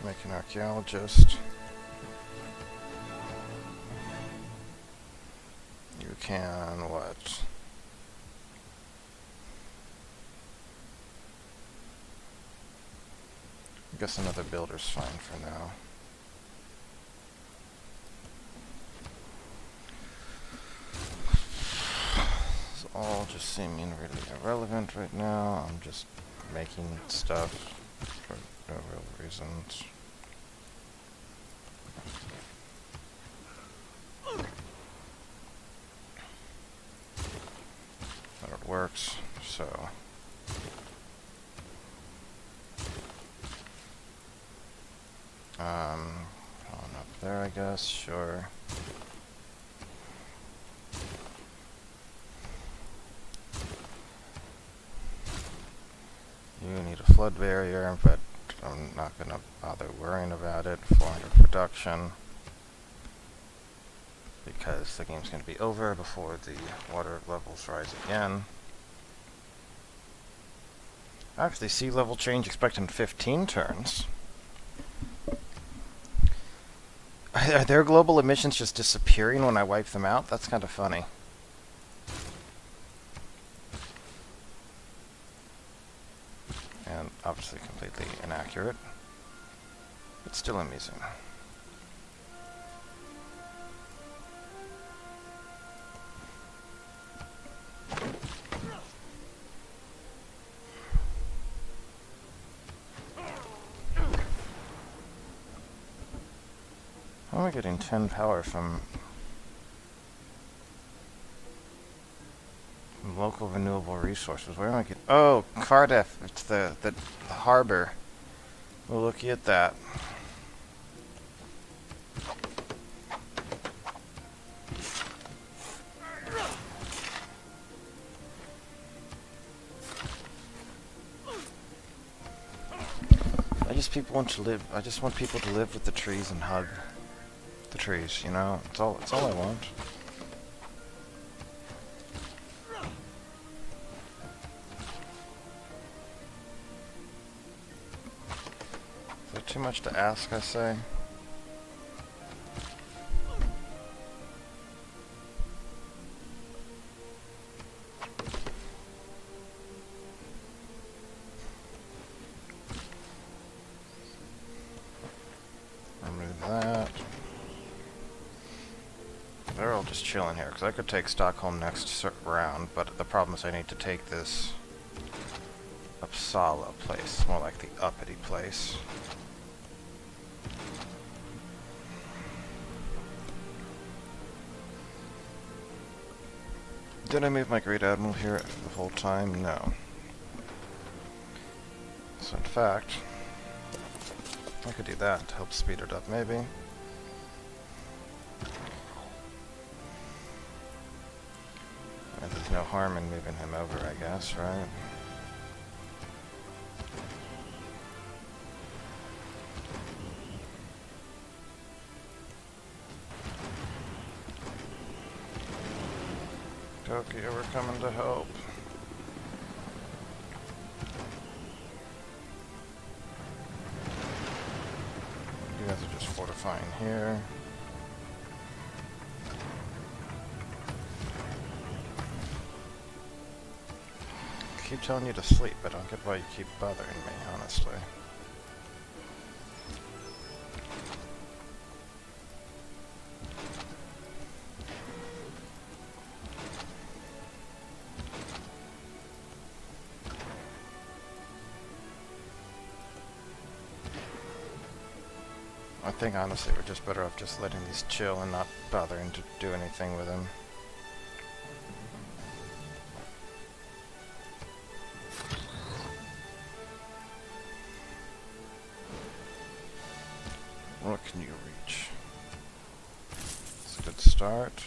Make an archaeologist. You can what? I guess another builder's fine for now. It's all just seeming really irrelevant right now. I'm just making stuff for no real reasons. But it works, so. On up there, I guess, sure. You need a flood barrier, but I'm not gonna bother worrying about it. 400 production. Because the game's gonna be over before the water levels rise again. Actually, sea level change expected in 15 turns. Are their global emissions just disappearing when I wipe them out? That's kind of funny. And obviously completely inaccurate, but still amusing. How am I getting 10 power from local renewable resources? Where am I getting? Oh, Cardiff. It's the harbor. Well, looky at that. I just want people to live with the trees and hug the trees, you know? It's all I want. too much to ask, I say? Remove that. They're all just chilling here, because I could take Stockholm next round, but the problem is I need to take this Uppsala place, more like the uppity place. Did I move my Great Admiral here the whole time? No. So in fact, I could do that to help speed it up, maybe. And there's no harm in moving him over, I guess, right? Tokyo, we're coming to help. You guys are just fortifying here. I keep telling you to sleep, I don't get why you keep bothering me, honestly. I think honestly we're just better off just letting these chill and not bothering to do anything with them. What can you reach? It's a good start.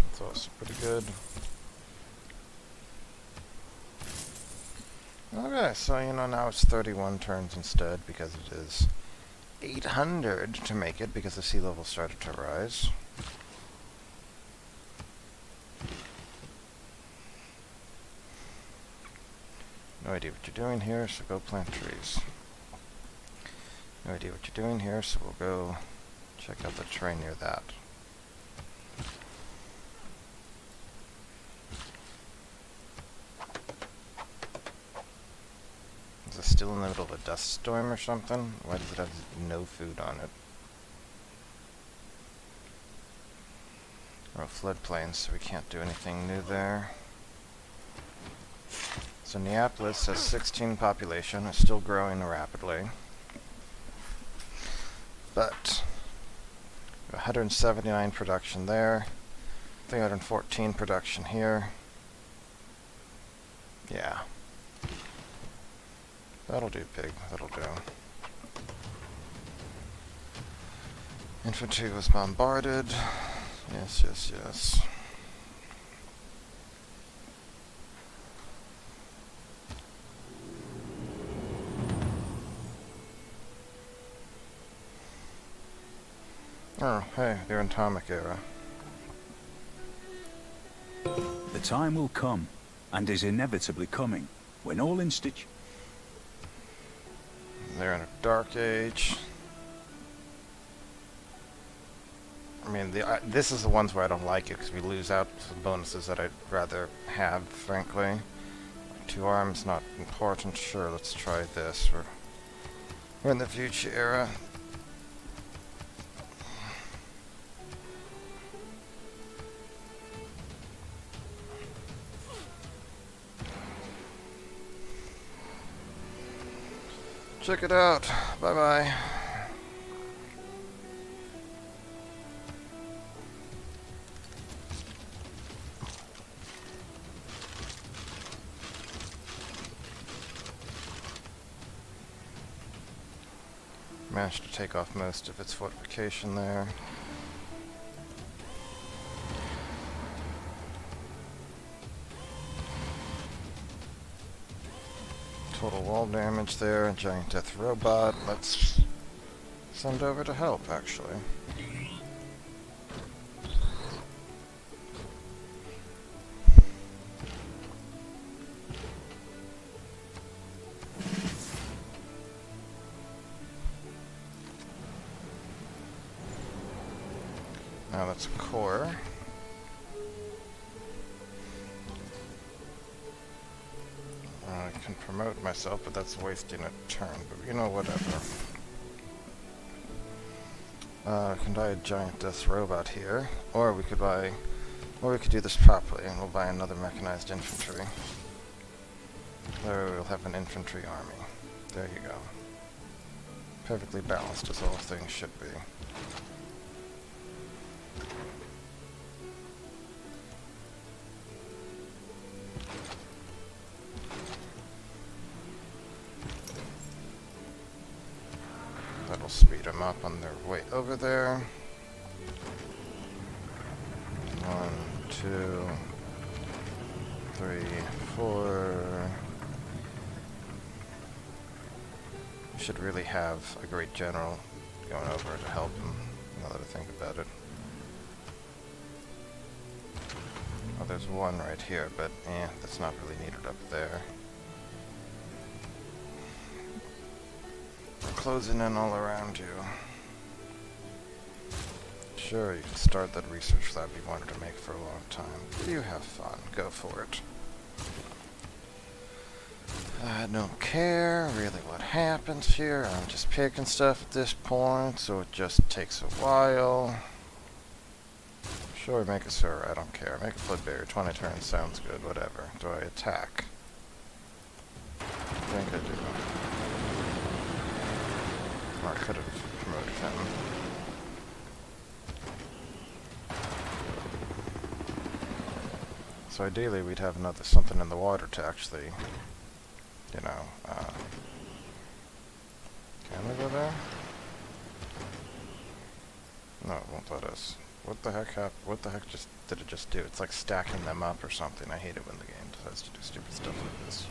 That's also pretty good. Okay, so you know now it's 31 turns instead because it is 800 to make it because the sea level started to rise. No idea what you're doing here, so go plant trees. No idea what you're doing here, so we'll go check out the terrain near that. Is it still in the middle of a dust storm or something? Why does it have no food on it? Oh, floodplains, so we can't do anything new there. So Neapolis has 16 population, it's still growing rapidly. But 179 production there, 314 production here. Yeah. That'll do, pig. That'll do. Infantry was bombarded. Yes, yes, yes. Oh, hey, they're in atomic era. The time will come, and is inevitably coming, when all They're in a dark age. I mean, this is the ones where I don't like it because we lose out to bonuses that I'd rather have, frankly. 2 arms, not important. Sure, let's try this. We're in the future era. Check it out. Bye-bye. Managed to take off most of its fortification there. Total wall damage there, a giant death robot. Let's send over to help, actually. Now that's core. I can promote myself, but that's wasting a turn. But you know, whatever. I can buy a giant death robot here, or we could do this properly, and we'll buy another mechanized infantry. There we'll have an infantry army. There you go. Perfectly balanced as all things should be. That'll speed them up on their way over there. 1, 2, 3, 4. We should really have a great general going over to help him, now that I think about it. Oh, there's one right here, but that's not really needed up there. Closing in all around you. Sure, you can start that research lab you wanted to make for a long time. You have fun. Go for it. I don't care really what happens here. I'm just picking stuff at this point, so it just takes a while. Sure, make a sir. I don't care. Make a flood barrier. 20 turns sounds good. Whatever. Do I attack? I think I do. Or I could have promoted him. So ideally we'd have something in the water to actually, you know, can we go there? No, it won't let us. What the heck did it just do? It's like stacking them up or something. I hate it when the game decides to do stupid stuff like this.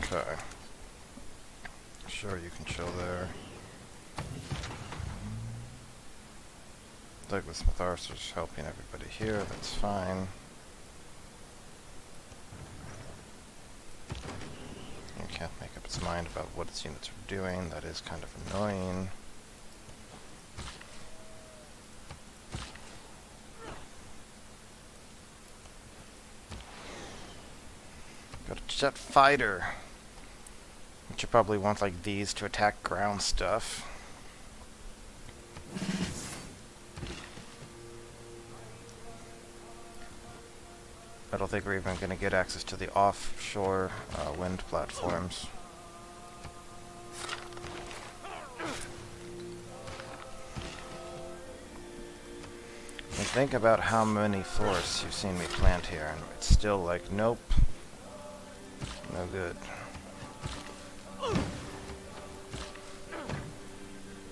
Okay. Sure, you can chill there. Douglas Matharsa's helping everybody here, that's fine. It can't make up its mind about what its units are doing, that is kind of annoying. Got a jet fighter. Which you probably want like these to attack ground stuff. I don't think we're even going to get access to the offshore wind platforms. And think about how many forests you've seen me plant here, and it's still like, nope. No good.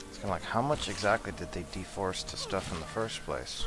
It's kind of like, how much exactly did they deforest to stuff in the first place?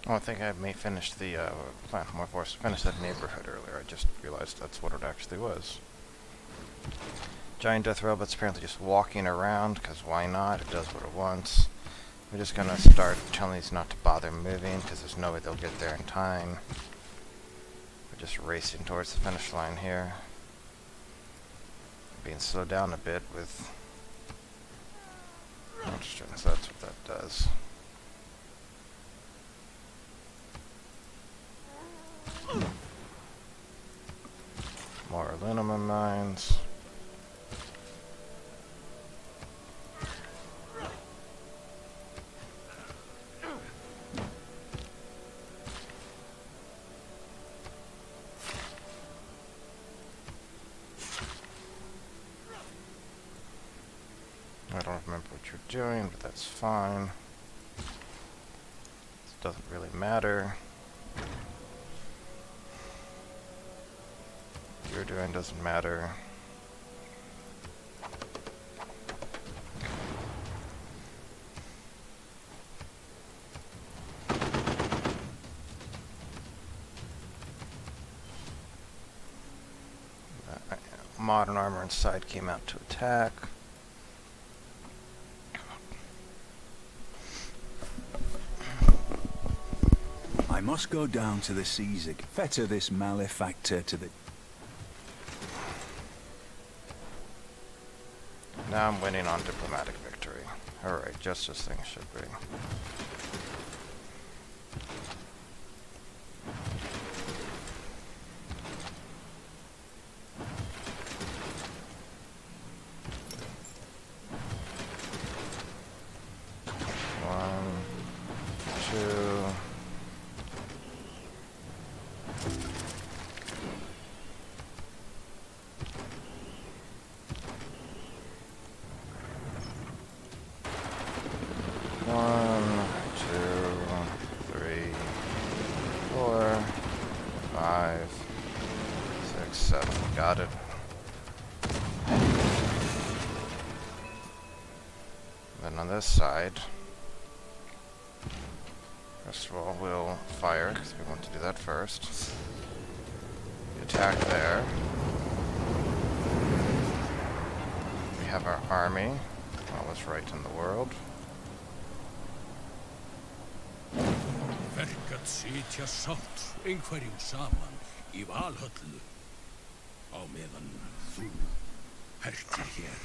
Oh, I think I may finish the plant more force. Finish that neighborhood earlier. I just realized that's what it actually was. Giant death robot's apparently just walking around, because why not? It does what it wants. We're just gonna start telling these not to bother moving, because there's no way they'll get there in time. We're just racing towards the finish line here. Being slowed down a bit with nitrogen, so that's what that does. More aluminum mines. I don't remember what you're doing, but that's fine. It doesn't really matter. What you're doing doesn't matter. Modern armor inside came out to attack. I must go down to the Caesar, fetter this malefactor to the... Now I'm winning on diplomatic victory. Alright, just as things should be. Got it. Then on this side, first of all, we'll fire, because we want to do that first. We attack there. We have our army, all is right in the world. Verkat sitja samt einhverjum saman í Valhöllu á meðan þú hertir hér.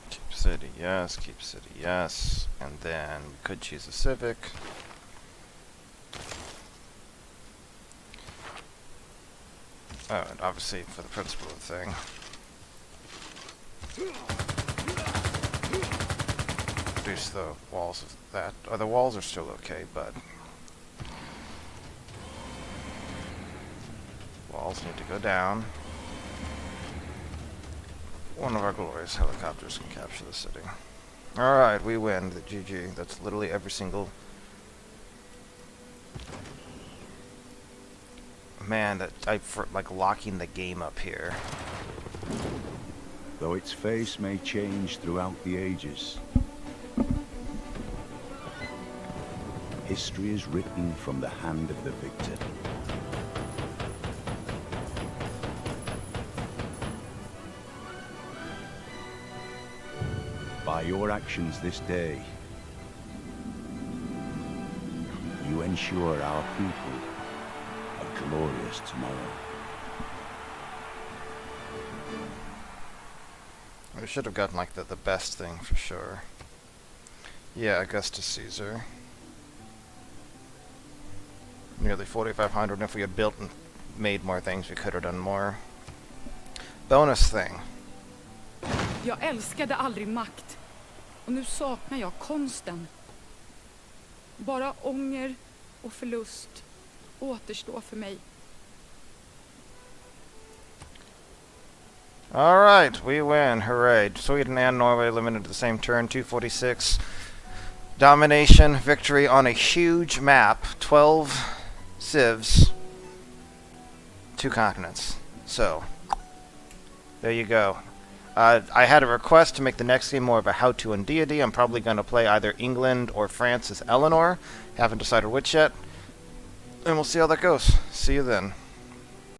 Keep city, yes, keep city, yes. And then we could choose a civic. Oh, and obviously for the principle of the thing. Reduce the walls of that. Oh, the walls are still okay, but walls need to go down. One of our glorious helicopters can capture the city. Alright, we win. The GG. That's literally every single... Man, that for like locking the game up here. Though its face may change throughout the ages, history is written from the hand of the victor. By your actions this day, you ensure our people a glorious tomorrow. We should have gotten like the best thing for sure. Yeah, Augustus Caesar. Nearly 4,500, and if we had built and made more things, we could have done more. Bonus thing. Jag älskade aldrig makt. Och nu saknar jag konsten. Bara ånger och förlust återstår för mig. Alright, we win. Hooray. Sweden and Norway eliminated at the same turn. 246. Domination. Victory on a huge map. 12 civs. 2 continents. So, there you go. I had a request to make the next game more of a how-to on Deity. I'm probably going to play either England or France as Eleanor. Haven't decided which yet. And we'll see how that goes. See you then.